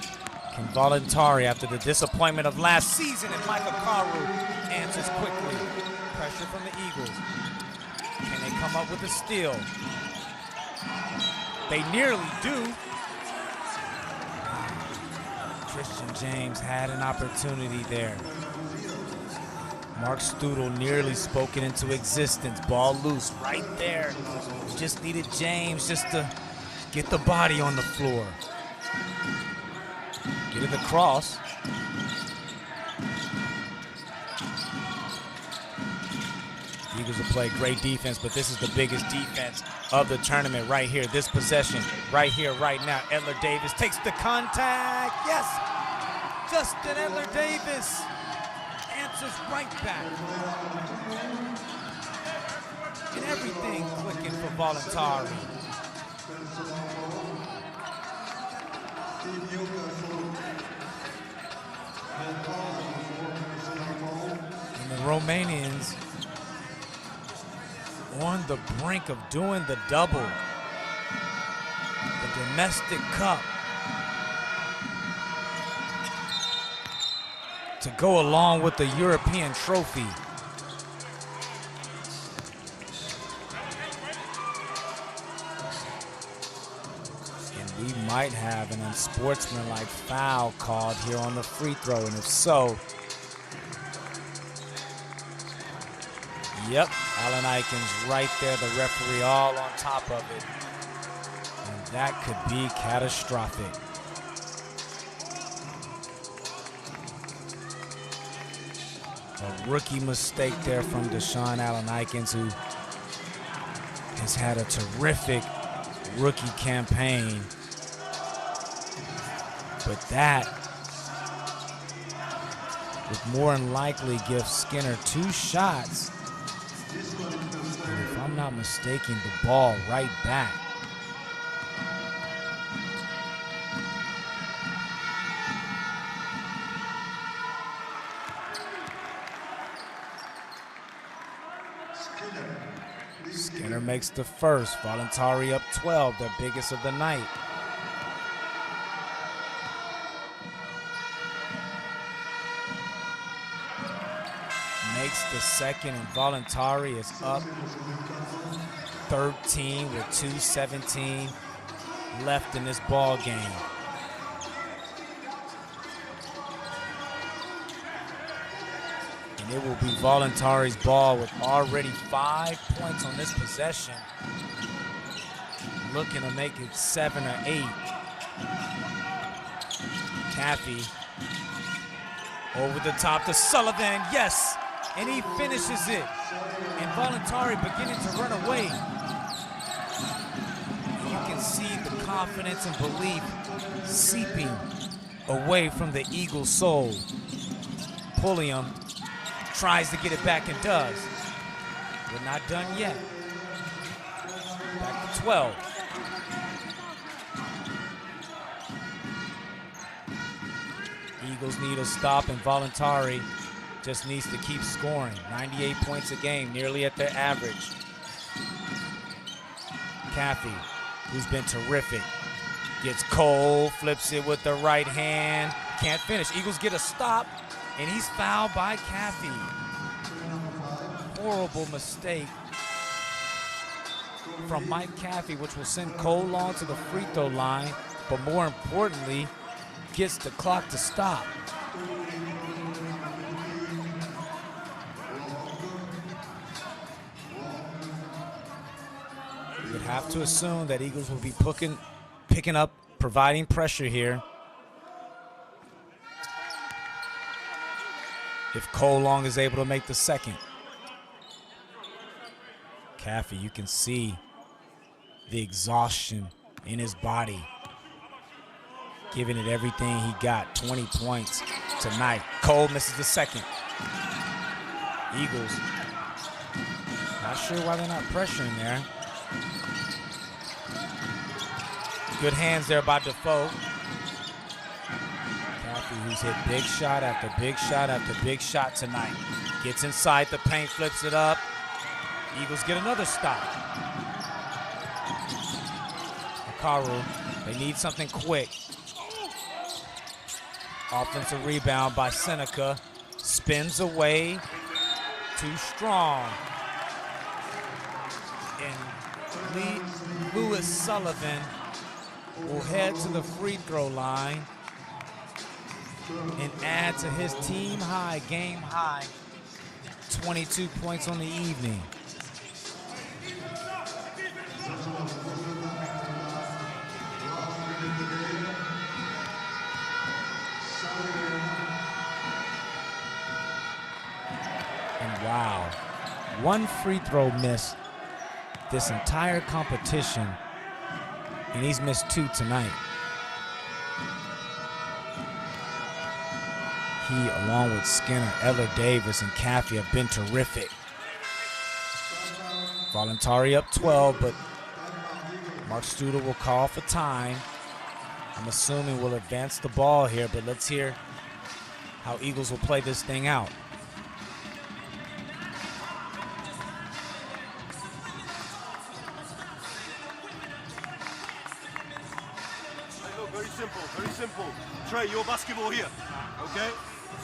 [SPEAKER 1] Can Voluntari, after the disappointment of last season, and Michael Karu answers quickly. Pressure from the Eagles. Can they come up with a steal? They nearly do. Christian James had an opportunity there. Mark Studel nearly spoken into existence. Ball loose right there. Just needed James just to get the body on the floor. Get it across. Eagles will play great defense, but this is the biggest defense of the tournament right here. This possession right here, right now. Edler Davis takes the contact. Yes! Justin Edler Davis answers right back. And everything clicking for Voluntari. And the Romanians on the brink of doing the double. The domestic cup. To go along with the European trophy. And we might have an unsportsmanlike foul called here on the free throw, and if so, yep, Alan Aikens right there, the referee all on top of it. And that could be catastrophic. A rookie mistake there from Deshaun Allen Aikens, who has had a terrific rookie campaign. But that would more than likely give Skinner 2 shots. And if I'm not mistaken, the ball right back. Winner makes the first. Voluntari up 12, their biggest of the night. Makes the second, and Voluntari is up 13 with 2:17 left in this ball game. And it will be Voluntari's ball with already 5 points on this possession. Looking to make it 7 or 8. Caffey over the top to Sullivan, yes! And he finishes it. And Voluntari beginning to run away. You can see the confidence and belief seeping away from the Eagle soul. Pulliam tries to get it back and does. We're not done yet. Back to 12. Eagles need a stop, and Voluntari just needs to keep scoring. 98 points a game, nearly at their average. Caffey, who's been terrific, gets Cole, flips it with the right hand, can't finish. Eagles get a stop, and he's fouled by Caffey. Horrible mistake from Mike Caffey, which will send Cole Long to the free throw line, but more importantly, gets the clock to stop. You would have to assume that Eagles will be picking up, providing pressure here. If Cole Long is able to make the second. Caffey, you can see the exhaustion in his body. Giving it everything he got. 20 points tonight. Cole misses the second. Eagles, not sure why they're not pressuring there. Good hands there by Defoe. Caffey, who's hit big shot after big shot after big shot tonight. Gets inside the paint, flips it up. Eagles get another stop. Akaru, they need something quick. Offensive rebound by Seneca. Spins away. Too strong. And Lewis Sullivan will head to the free throw line and add to his team high, game high, 22 points on the evening. And wow, one free throw miss this entire competition, and he's missed 2 tonight. He, along with Skinner, Eller Davis, and Caffey, have been terrific. Voluntari up 12, but Mark Studer will call for time. I'm assuming we'll advance the ball here, but let's hear how Eagles will play this thing out.
[SPEAKER 6] Very simple. Trey, your basketball here, okay?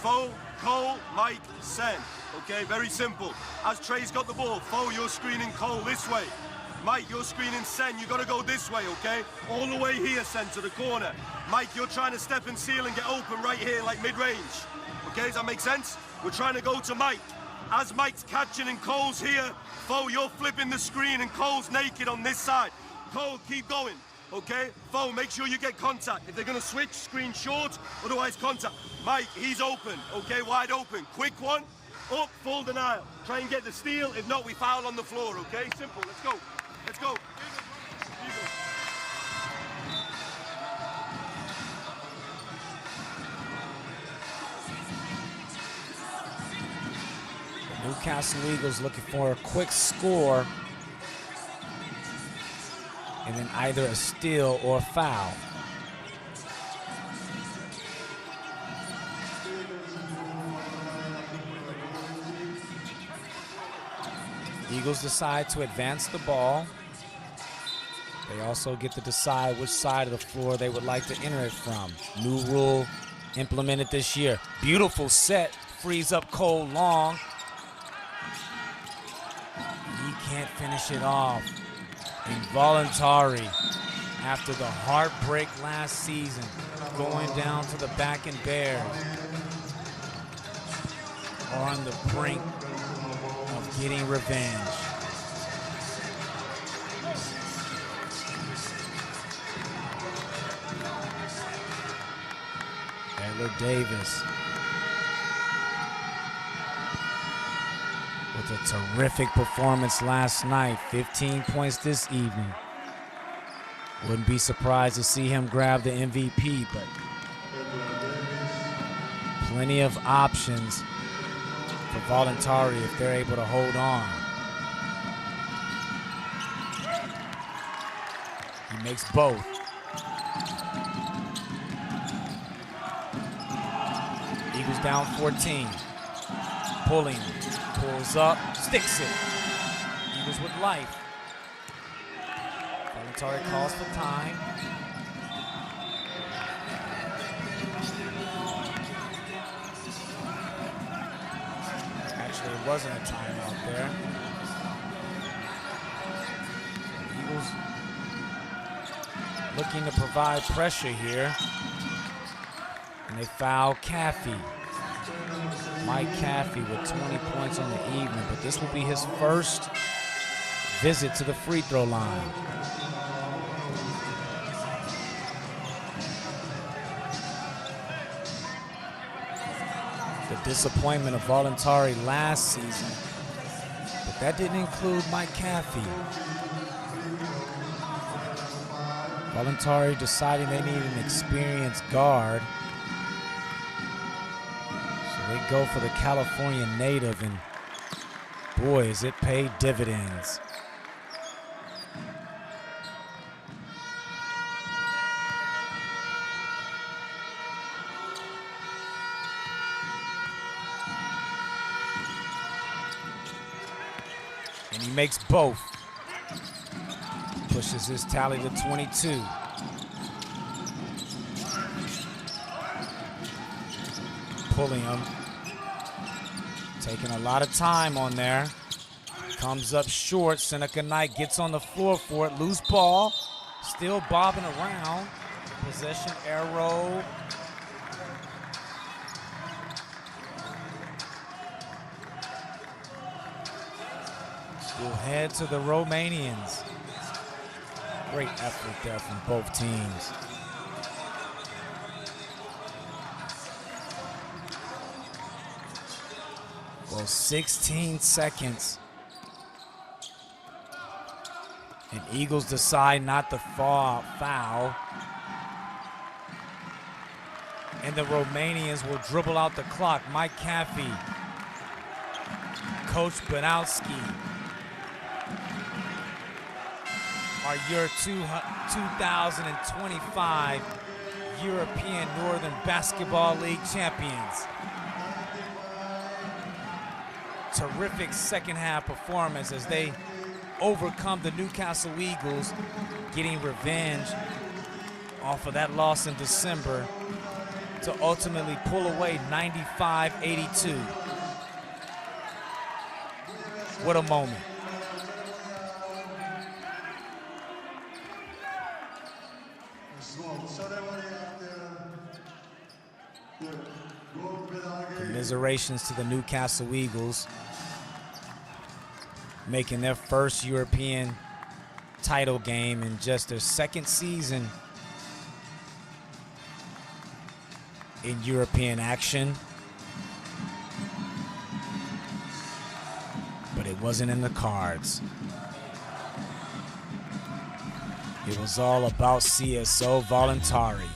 [SPEAKER 6] Foe, Cole, Mike, Sen, okay? Very simple. As Trey's got the ball, Foe, you're screening Cole this way. Mike, you're screening Sen, you gotta go this way, okay? All the way here, Sen, to the corner. Mike, you're trying to step and seal and get open right here, like mid-range. Okay, does that make sense? We're trying to go to Mike. As Mike's catching and Cole's here, Foe, you're flipping the screen and Cole's naked on this side. Cole, keep going. Okay, Foe, make sure you get contact. If they're gonna switch, screen short, otherwise contact. Mike, he's open, okay, wide open. Quick one, up, full denial. Try and get the steal, if not, we foul on the floor, okay? Simple, let's go, let's go.
[SPEAKER 1] Newcastle Eagles looking for a quick score, and then either a steal or a foul. Eagles decide to advance the ball. They also get to decide which side of the floor they would like to enter it from. New rule implemented this year. Beautiful set, frees up Cole Long. He can't finish it off. Involuntary, after the heartbreak last season, going down to the back and Bears, are on the brink of getting revenge. Edler Davis with a terrific performance last night, 15 points this evening. Wouldn't be surprised to see him grab the MVP, but plenty of options for Voluntari if they're able to hold on. He makes both. Eagles down 14. Pulling, pulls up, sticks it. Eagles with life. Voluntari calls for time. Actually, it wasn't a timeout there. Eagles looking to provide pressure here. And they foul Caffey. Mike Caffey with 20 points on the evening, but this will be his first visit to the free throw line. The disappointment of Voluntari last season, but that didn't include Mike Caffey. Voluntari deciding they need an experienced guard. They go for the California native, and boy, has it paid dividends. And he makes both. Pushes his tally to 22. Pulling him. Taking a lot of time on there. Comes up short. Seneca Knight gets on the floor for it. Loose ball. Still bobbing around. Possession arrow. We'll head to the Romanians. Great effort there from both teams. Well, 16 seconds. And Eagles decide not to foul. And the Romanians will dribble out the clock. Mike Caffey, Coach Banowski are your 2025 European Northern Basketball League champions. Terrific second half performance as they overcome the Newcastle Eagles, getting revenge off of that loss in December to ultimately pull away 95-82. What a moment. Commiserations to the Newcastle Eagles, making their first European title game in just their second season in European action. But it wasn't in the cards. It was all about CSO Voluntari.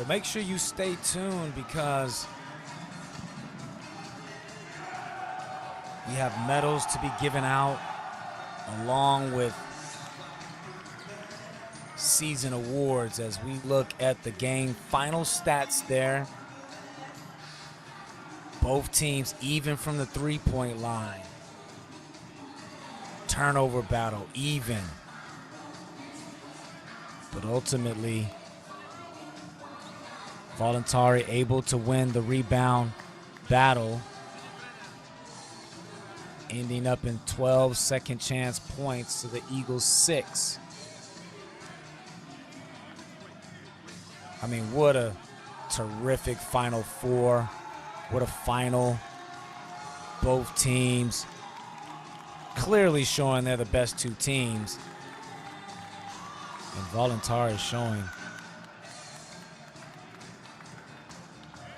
[SPEAKER 1] Well, make sure you stay tuned because we have medals to be given out along with season awards as we look at the game final stats there. Both teams even from the three-point line. Turnover battle, even. But ultimately, Voluntari able to win the rebound battle, ending up in 12 second chance points to the Eagles 6. I mean, what a terrific Final Four. What a final. Both teams clearly showing they're the best two teams. And Voluntari is showing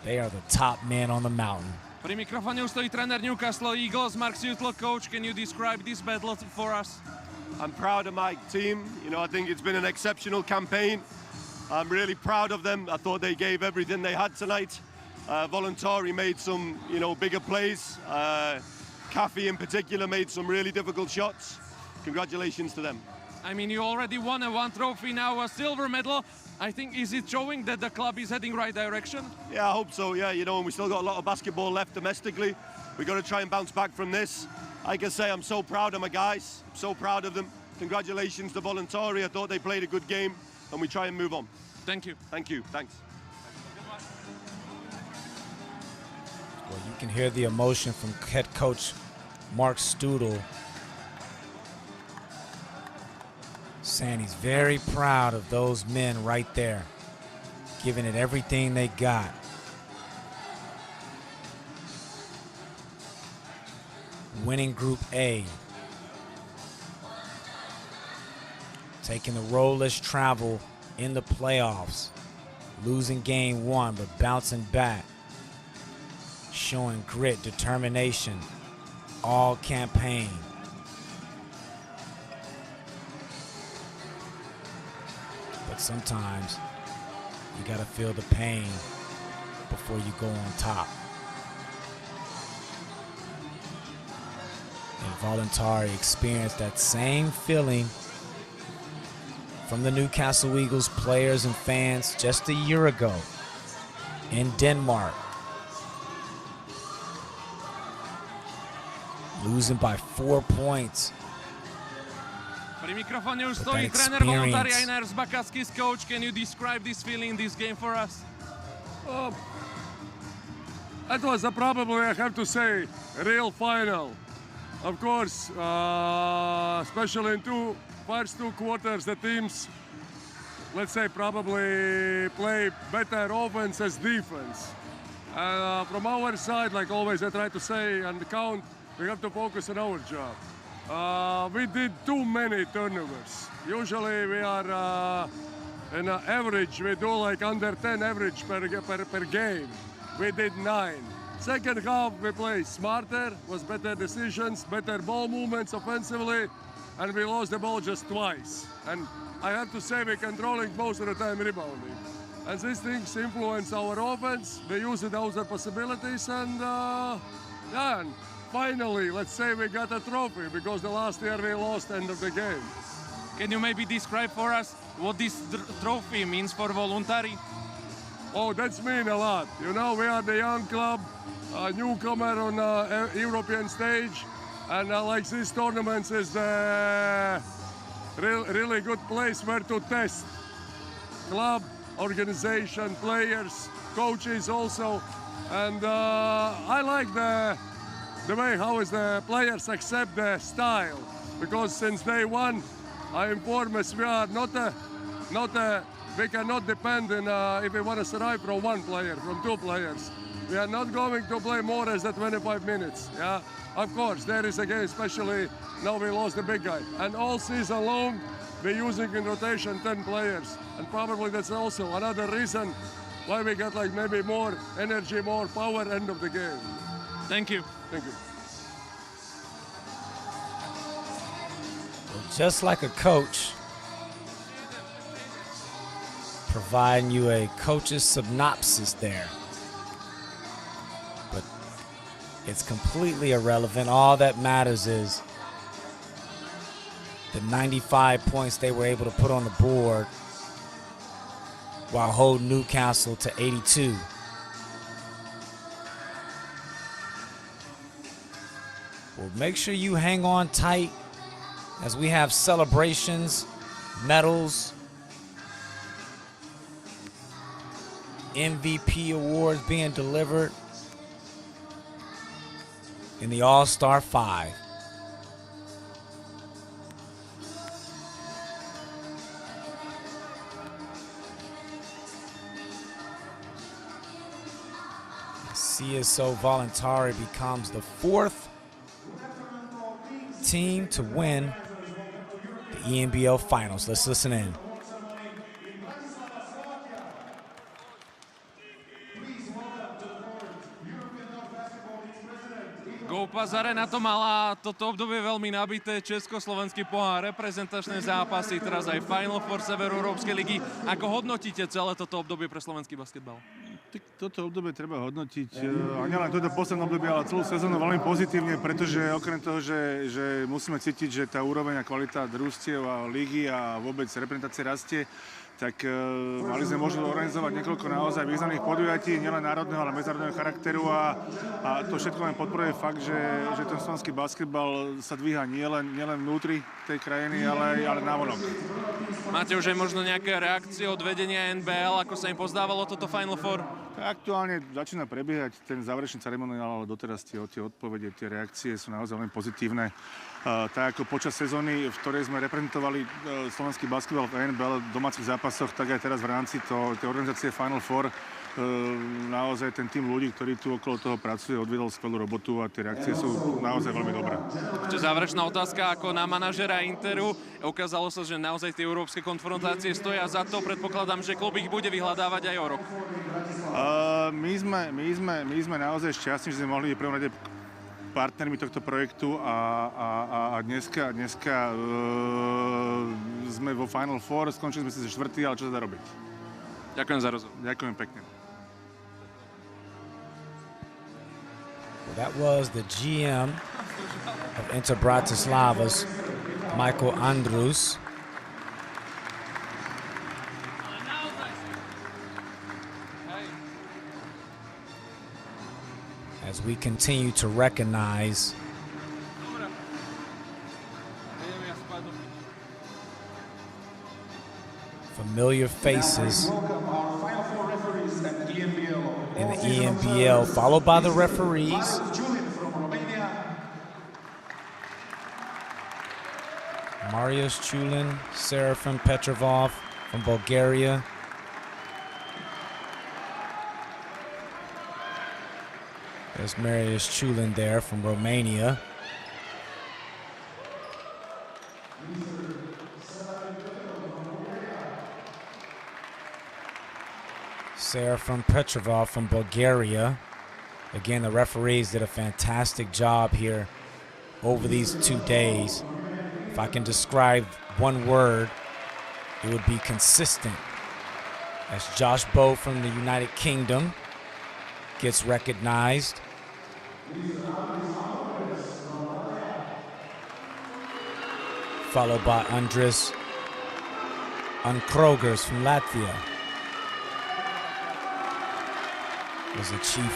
[SPEAKER 1] they are the top men on the mountain.
[SPEAKER 2] Pri mikrofóne už stojí tréner Newcastle Eagles, Mark Sutlo. Coach, can you describe this battle for us?
[SPEAKER 6] I'm proud of my team. You know, I think it's been an exceptional campaign. I'm really proud of them. I thought they gave everything they had tonight. Voluntari made some, you know, bigger plays. Caffey in particular made some really difficult shots. Congratulations to them.
[SPEAKER 2] I mean, you already won one trophy, now a silver medal. I think, is it showing that the club is heading right direction?
[SPEAKER 6] Yeah, I hope so. Yeah, you know, and we still got a lot of basketball left domestically. We've got to try and bounce back from this. I can say I'm so proud of my guys. I'm so proud of them. Congratulations to Voluntari. I thought they played a good game, and we try and move on.
[SPEAKER 2] Thank you.
[SPEAKER 6] Thank you. Thanks.
[SPEAKER 1] Well, you can hear the emotion from head coach Mark Studel, saying he's very proud of those men right there, giving it everything they got. Winning Group A, taking the road less travel in the playoffs, losing game one but bouncing back, showing grit, determination, all campaign. But sometimes you gotta feel the pain before you go on top. And Voluntari experienced that same feeling from the Newcastle Eagles players and fans just a year ago in Denmark. Losing by 4 points.
[SPEAKER 2] Pri mikrofóne už stojí tréner Voluntari Einars Bakaskis. Coach, can you describe this feeling, this game for us?
[SPEAKER 7] That was probably, I have to say, a real final. Of course, especially in first two quarters, the teams, let's say, probably play better offense as defense. From our side, like always I try to say and count, we have to focus on our job. We did too many turnovers. Usually we are in average, we do like under 10 average per game. We did 9. Second half we played smarter, was better decisions, better ball movements offensively, and we lost the ball just twice. And I have to say we're controlling most of the time rebounding. And these things influence our offense. We use those possibilities, and yeah. And finally, let's say we got a trophy because the last year we lost end of the game.
[SPEAKER 2] Can you maybe describe for us what this trophy means for Voluntari?
[SPEAKER 7] Oh, that's mean a lot. You know, we are the young club, newcomer on European stage, and like these tournaments is the really good place where to test club, organization, players, coaches also, and I like the way how is the players accept the style, because since day one I inform us we are we cannot depend on if we want to survive from one player, from two players. We are not going to play more than 25 minutes. Yeah, of course there is a game, especially now we lost the big guy, and all season long we're using in rotation 10 players, and probably that's also another reason why we got like maybe more energy, more power end of the game.
[SPEAKER 2] Thank you.
[SPEAKER 7] Thank you.
[SPEAKER 1] Well, just like a coach, providing you a coach's synopsis there. But it's completely irrelevant. All that matters is the 95 points they were able to put on the board while holding Newcastle to 82. Well, make sure you hang on tight as we have celebrations, medals, MVP awards being delivered in the All-Star 5. CSO Voluntari becomes the 4th team to win the ENBL Finals. Let's listen in.
[SPEAKER 2] GoPass Arena to mala toto obdobie veľmi nabité, československý pohár, reprezentačné zápasy, teraz aj Final Four Severoeurópskej ligy. Ako hodnotíte celé toto obdobie pre slovenský basketbal?
[SPEAKER 8] Tak toto obdobie treba hodnotiť, a nielen toto posledné obdobie, ale celú sezónu veľmi pozitívne, pretože okrem toho, že musíme cítiť, že tá úroveň a kvalita družstiev a lígy a vôbec reprezentácie rastie, tak mali sme možnosť organizovať niekoľko naozaj významných podujatí, nielen národného, ale medzinárodného charakteru a to všetko len podporuje fakt, že ten slovenský basketbal sa dvíha nielen vnútri tej krajiny, ale navonok.
[SPEAKER 2] Máte už aj možno nejaké reakcie od vedenia NBL, ako sa im pozdávalo toto Final Four?
[SPEAKER 8] Aktuálne začína prebiehať ten záverečný ceremoniál, ale doteraz tie odpovede, tie reakcie sú naozaj veľmi pozitívne. Tak ako počas sezóny, v ktorej sme reprezentovali slovenský basketbal v ENBL v domácich zápasoch, tak aj teraz v rámci tej organizácie Final Four naozaj ten tým ľudí, ktorí tu okolo toho pracuje, odviedol skvelú robotu a tie reakcie sú naozaj veľmi dobré.
[SPEAKER 2] Ešte záverečná otázka ako na manažera Interu. Ukázalo sa, že naozaj tie európske konfrontácie stoja za to. Predpokladám, že klub ich bude vyhľadávať aj o rok.
[SPEAKER 8] My sme naozaj šťastní, že sme mohli v prvom rade partnermi tohto projektu a dneska sme vo Final Four, skončili sme si za 4., ale čo sa dá robiť?
[SPEAKER 2] Ďakujem za rozhovor.
[SPEAKER 8] Ďakujem pekne.
[SPEAKER 1] Well, that was the GM of Inter Bratislavas, Michael Andrus. As we continue to recognize familiar faces in the ENBL, followed by the referees. Marius Chulin, Serafim Petrovov from Bulgaria. There's Marius Chulin there from Romania. Serafim Petrovov from Bulgaria. Again, the referees did a fantastic job here over these 2 days. If I can describe one word, it would be consistent. As Josh Bowe from the United Kingdom gets recognized. Followed by Andris Unkrogers from Latvia. Was the chief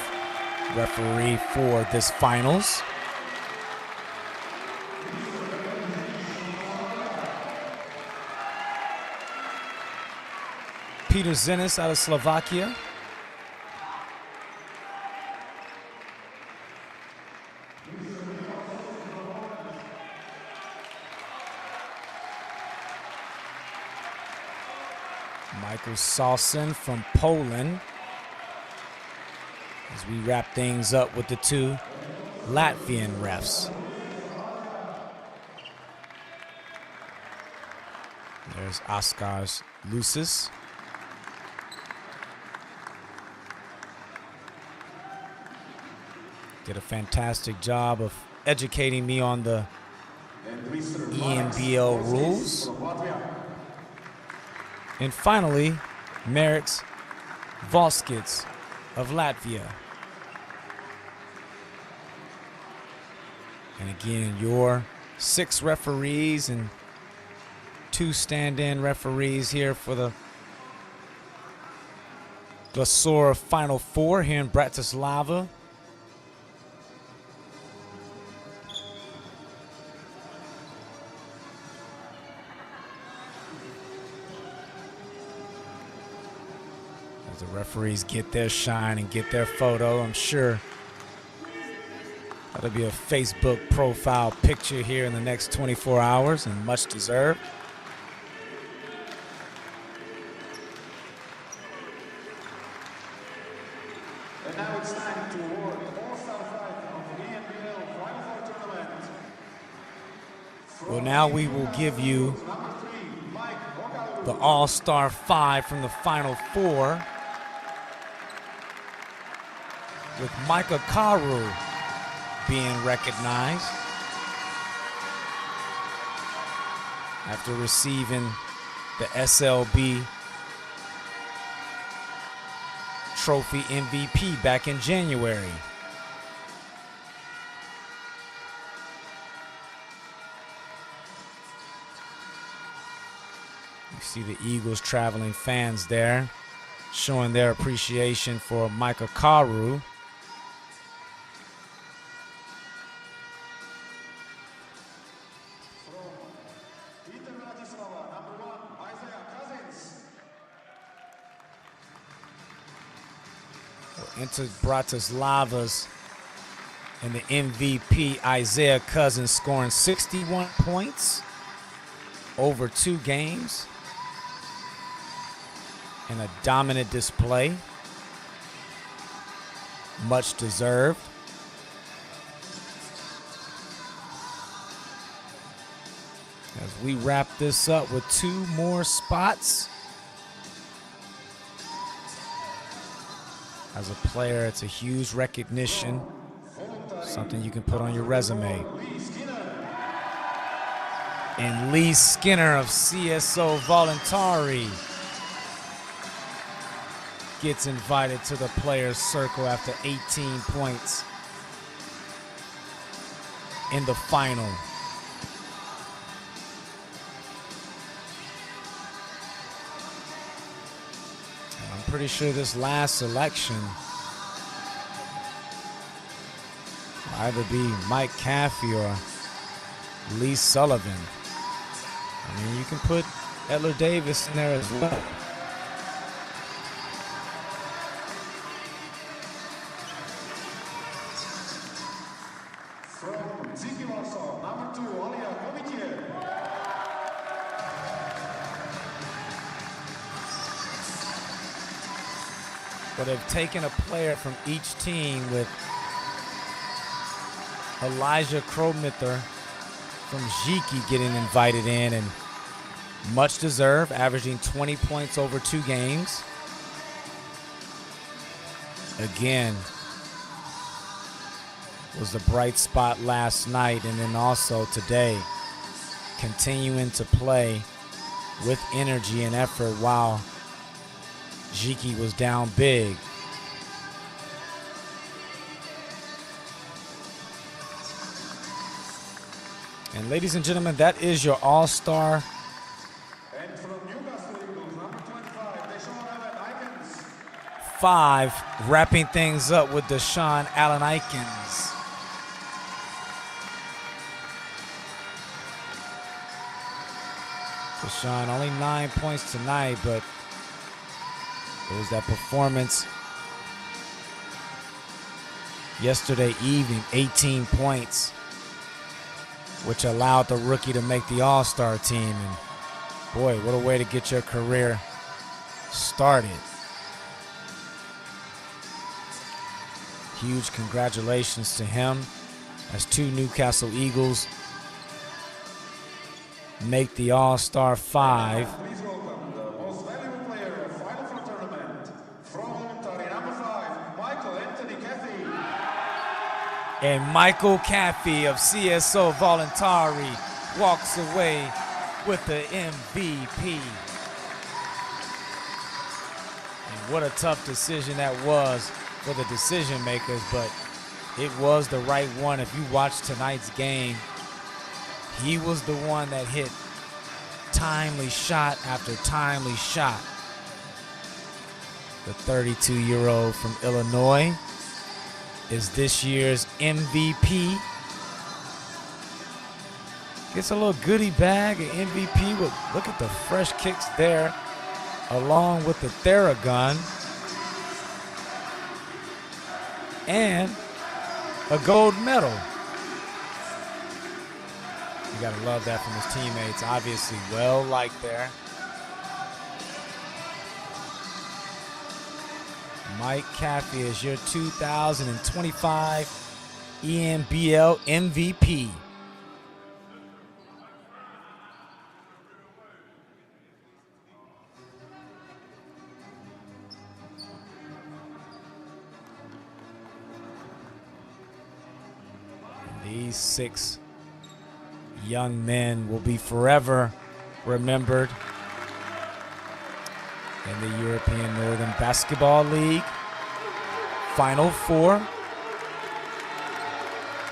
[SPEAKER 1] referee for this finals. Peter Zenis out of Slovakia. Michael Salson from Poland. As we wrap things up with the 2 Latvian refs. There's Oskars Lucis. Did a fantastic job of educating me on the ENBL rules. And finally, Mareks Valskits of Latvia. And again, your 6 referees and 2 stand-in referees here for the Glosora Final Four here in Bratislava. As the referees get their shine and get their photo, I'm sure that'll be a Facebook profile picture here in the next 24 hours, and much deserved.
[SPEAKER 9] And now it's time to award the All-Star Fight of the ENBLeague Final Four Tournament.
[SPEAKER 1] Well, now we will give you the All-Star 5 from the Final Four, with Micah Karu being recognized after receiving the SLB Trophy MVP back in January. You see the Eagles traveling fans there showing their appreciation for Micah Karu. Into Bratislavas and the MVP Isaiah Cousins scoring 61 points over 2 games in a dominant display. Much deserved. As we wrap this up with 2 more spots. As a player, it's a huge recognition, something you can put on your resume. And Lee Skinner of CSO Voluntari gets invited to the players' circle after 18 points in the final. Pretty sure this last selection will either be Mike Caffey or Lee Sullivan. I mean, you can put Edler Davis in there as well. But they've taken a player from each team, with Elijah Kromither from Ziki getting invited in, and much deserved, averaging 20 points over 2 games. Again, was the bright spot last night, and then also today, continuing to play with energy and effort while Ziki was down big. And ladies and gentlemen, that is your All-Star.
[SPEAKER 9] And from Newcastle, number 25, Deshaun Aikens.
[SPEAKER 1] 5, wrapping things up with Deshaun Allen Aikens. Deshaun, only 9 points tonight, but it was that performance yesterday evening, 18 points, which allowed the rookie to make the All-Star team. And boy, what a way to get your career started. Huge congratulations to him as 2 Newcastle Eagles make the All-Star 5.
[SPEAKER 9] Please welcome the most valuable player of Final Four Tournament. From Voluntari, number 5, Michael Anthony Caffey.
[SPEAKER 1] And Michael Caffey of CSO Voluntari walks away with the MVP. And what a tough decision that was for the decision makers, but it was the right one. If you watch tonight's game, he was the one that hit timely shot after timely shot. The 32-year-old from Illinois is this year's MVP. Gets a little goodie bag, an MVP with, look at the fresh kicks there, along with the Theragun. And a gold medal. You gotta love that from his teammates. Obviously well liked there. Mike Caffey is your 2025 ENBL MVP. These 6 young men will be forever remembered in the European Northern Basketball League Final Four,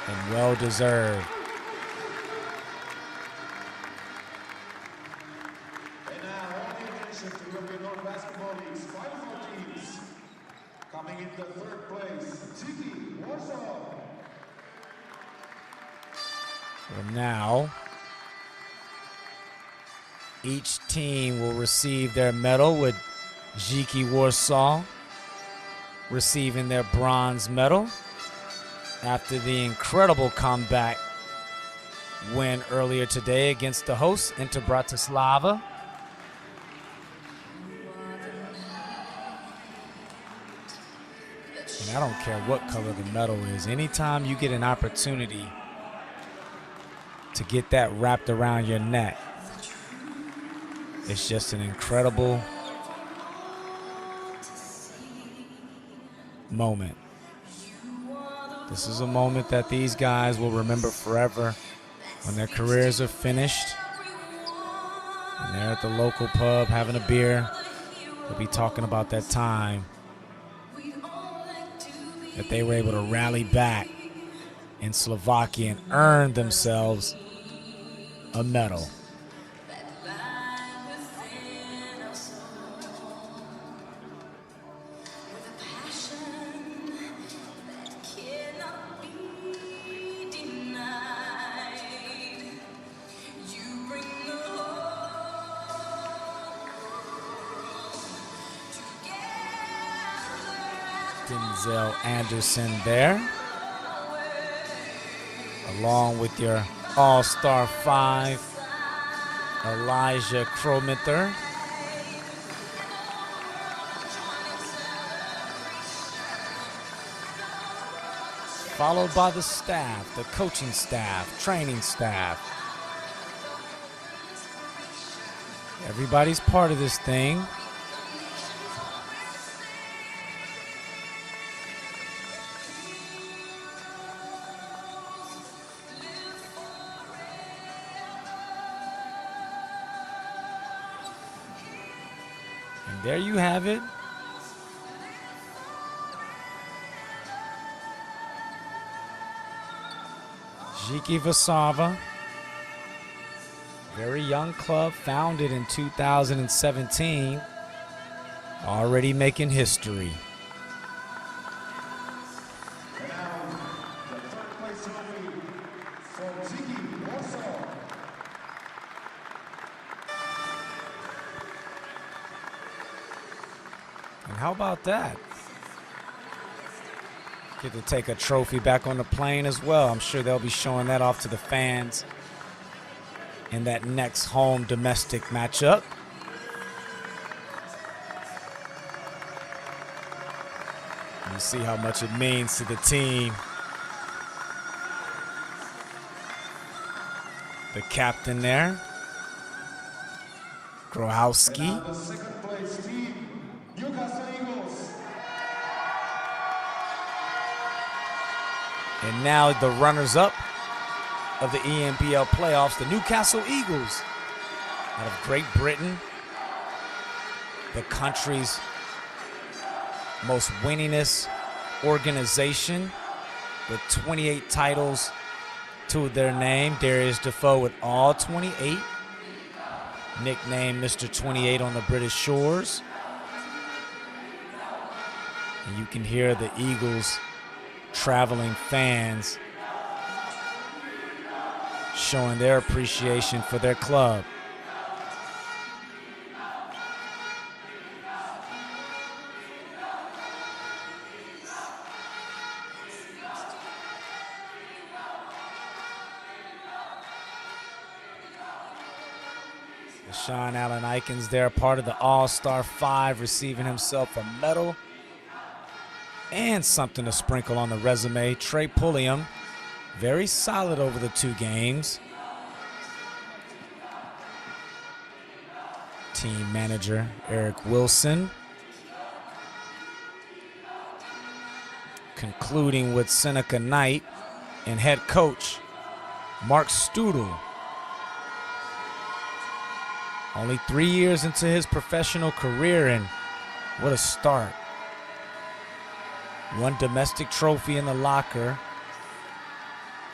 [SPEAKER 1] and well deserved.
[SPEAKER 9] And now, on the addition to European North Basketball League's Final Four teams, coming in the 3rd place, Tiki Warsaw.
[SPEAKER 1] Well, now, each team will receive their medal, with Ziki Warsaw receiving their bronze medal after the incredible comeback win earlier today against the hosts, Inter Bratislava. And I don't care what color the medal is. Anytime you get an opportunity to get that wrapped around your neck, it's just an incredible moment. This is a moment that these guys will remember forever when their careers are finished and they're at the local pub having a beer. They'll be talking about that time that they were able to rally back in Slovakia and earn themselves a medal. Denzel Anderson there, along with your All-Star 5, Elijah Kromither. Followed by the staff, the coaching staff, training staff. Everybody's part of this thing. There you have it. Ziki Warsaw, very young club, founded in 2017, already making history.
[SPEAKER 9] And now, the 3rd place trophy for Tiki Warsaw.
[SPEAKER 1] And how about that? Get to take a trophy back on the plane as well. I'm sure they'll be showing that off to the fans in that next home domestic matchup. You see how much it means to the team. The captain there, Growowski.
[SPEAKER 9] And now the 2nd place team, Newcastle Eagles.
[SPEAKER 1] And now the runners-up of the ENBL playoffs, the Newcastle Eagles out of Great Britain, the country's most winningest organization with 28 titles to their name. Darius Defoe with all 28, nicknamed Mr. 28 on the British shores. And you can hear the Eagles traveling fans showing their appreciation for their club. Sean Allen Aikens there, part of the All-Star 5, receiving himself a medal and something to sprinkle on the resume. Trey Pulliam, very solid over the 2 games. Team manager Eric Wilson. Concluding with Seneca Knight and head coach Mark Studel. Only 3 years into his professional career, and what a start. 1 domestic trophy in the locker,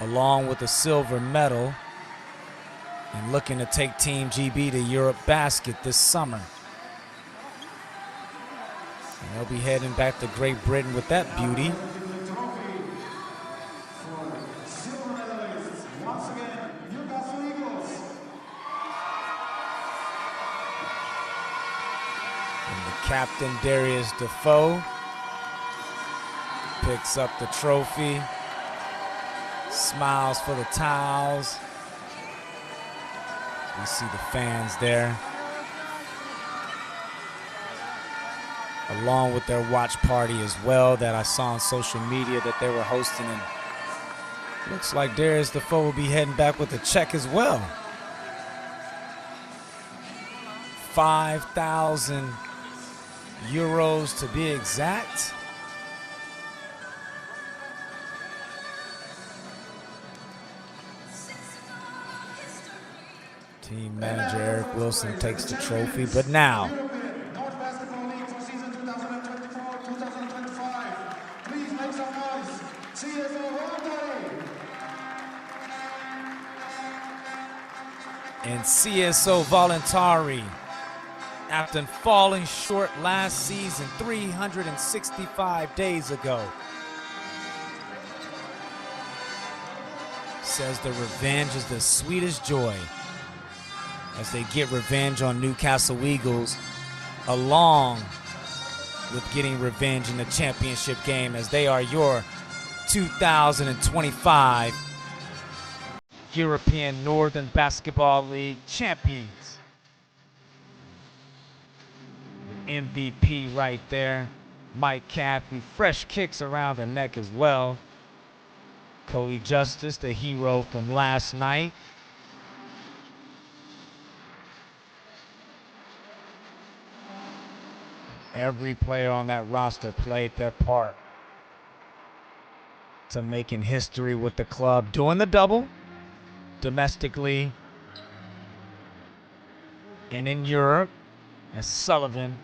[SPEAKER 1] along with a silver medal, and looking to take Team GB to Europe Basket this summer. And they'll be heading back to Great Britain with that beauty. Captain Darius Defoe picks up the trophy, smiles for the towels. We see the fans there, along with their watch party as well that I saw on social media that they were hosting. And looks like Darius Defoe will be heading back with a check as well. 5,000 euros to be exact. Team manager Eric Wilson takes the trophy, but now
[SPEAKER 9] North Basketball League for season 2024-2025. Please make some noise. CSO Voluntari.
[SPEAKER 1] and CSO Voluntari, after falling short last season 365 days ago, says the revenge is the sweetest joy as they get revenge on Newcastle Eagles, along with getting revenge in the championship game, as they are your 2025 European Northern Basketball League champions. MVP right there. Mike Caffey, fresh kicks around the neck as well. Cody Justice, the hero from last night. Every player on that roster played their part to making history with the club, doing the double domestically and in Europe, as Sullivan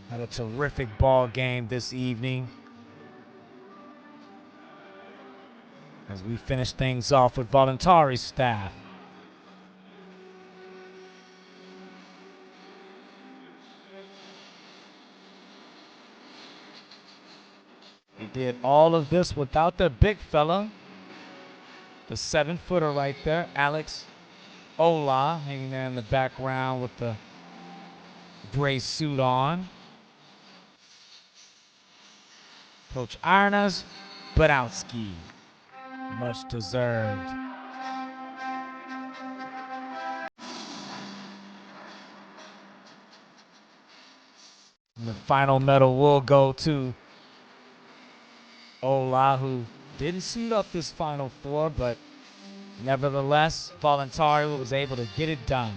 [SPEAKER 1] had a terrific ball game this evening. As we finish things off with Voluntari's staff. He did all of this without the big fella, the 7-footer right there, Alex Ola, hanging there in the background with the gray suit on. Coach Arnas Badowski, much deserved. And the final medal will go to Ola, who didn't suit up this Final Four, but nevertheless, Voluntari was able to get it done.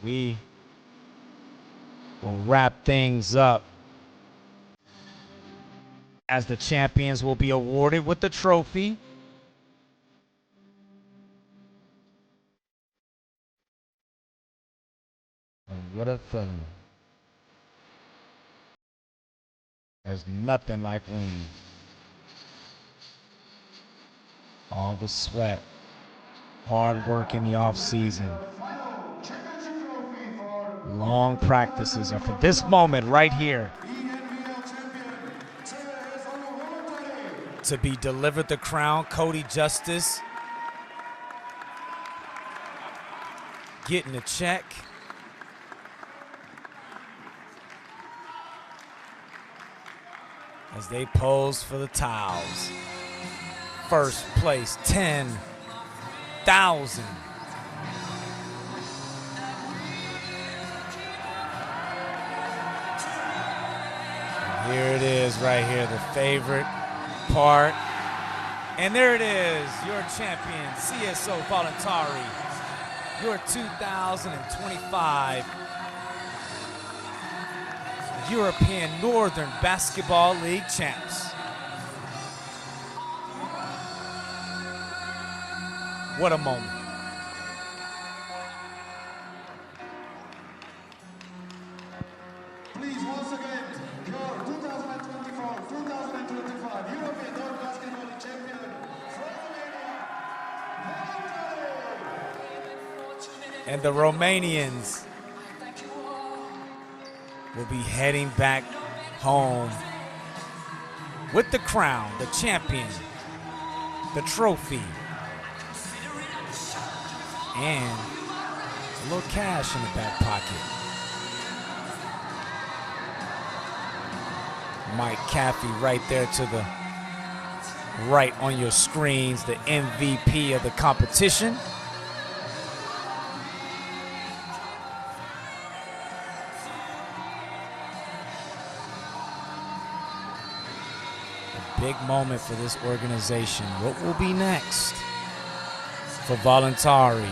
[SPEAKER 1] We will wrap things up as the champions will be awarded with the trophy. What a feeling. There's nothing like winning. All the sweat, hard work in the off season. Long practices are for this moment right here. To be delivered the crown, Cody Justice getting a check. As they pose for the towels. First place, 10,000. Here it is right here, the favorite part. And there it is, your champion, CSO Voluntari, your 2025 European Northern Basketball League champs. What a moment.
[SPEAKER 9] Please, once again, your 2024-2025 European North Basketball League champion from Romania.
[SPEAKER 1] And the Romanians will be heading back home with the crown, the champion, the trophy, and a little cash in the back pocket. Mike Caffey right there to the right on your screens, the MVP of the competition. A big moment for this organization. What will be next for Voluntari?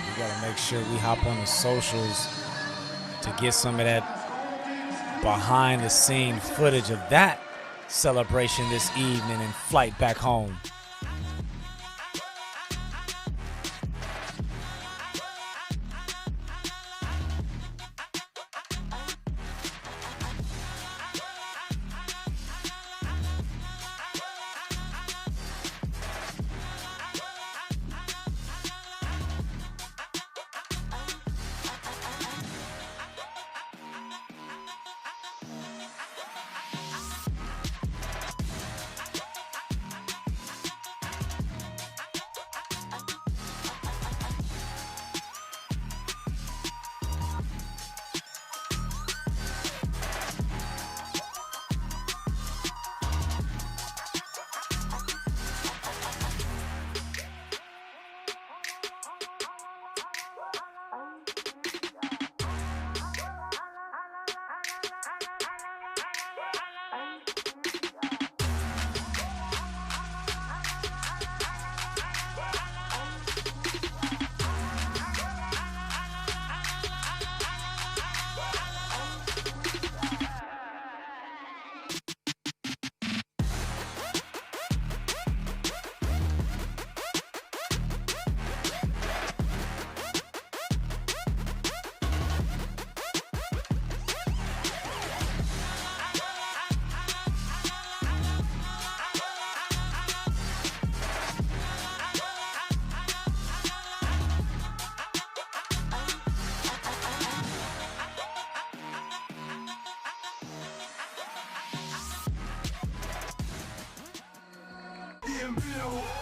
[SPEAKER 1] We gotta make sure we hop on the socials to get some of that behind the scene footage of that celebration this evening and flight back home.
[SPEAKER 7] ENBLeague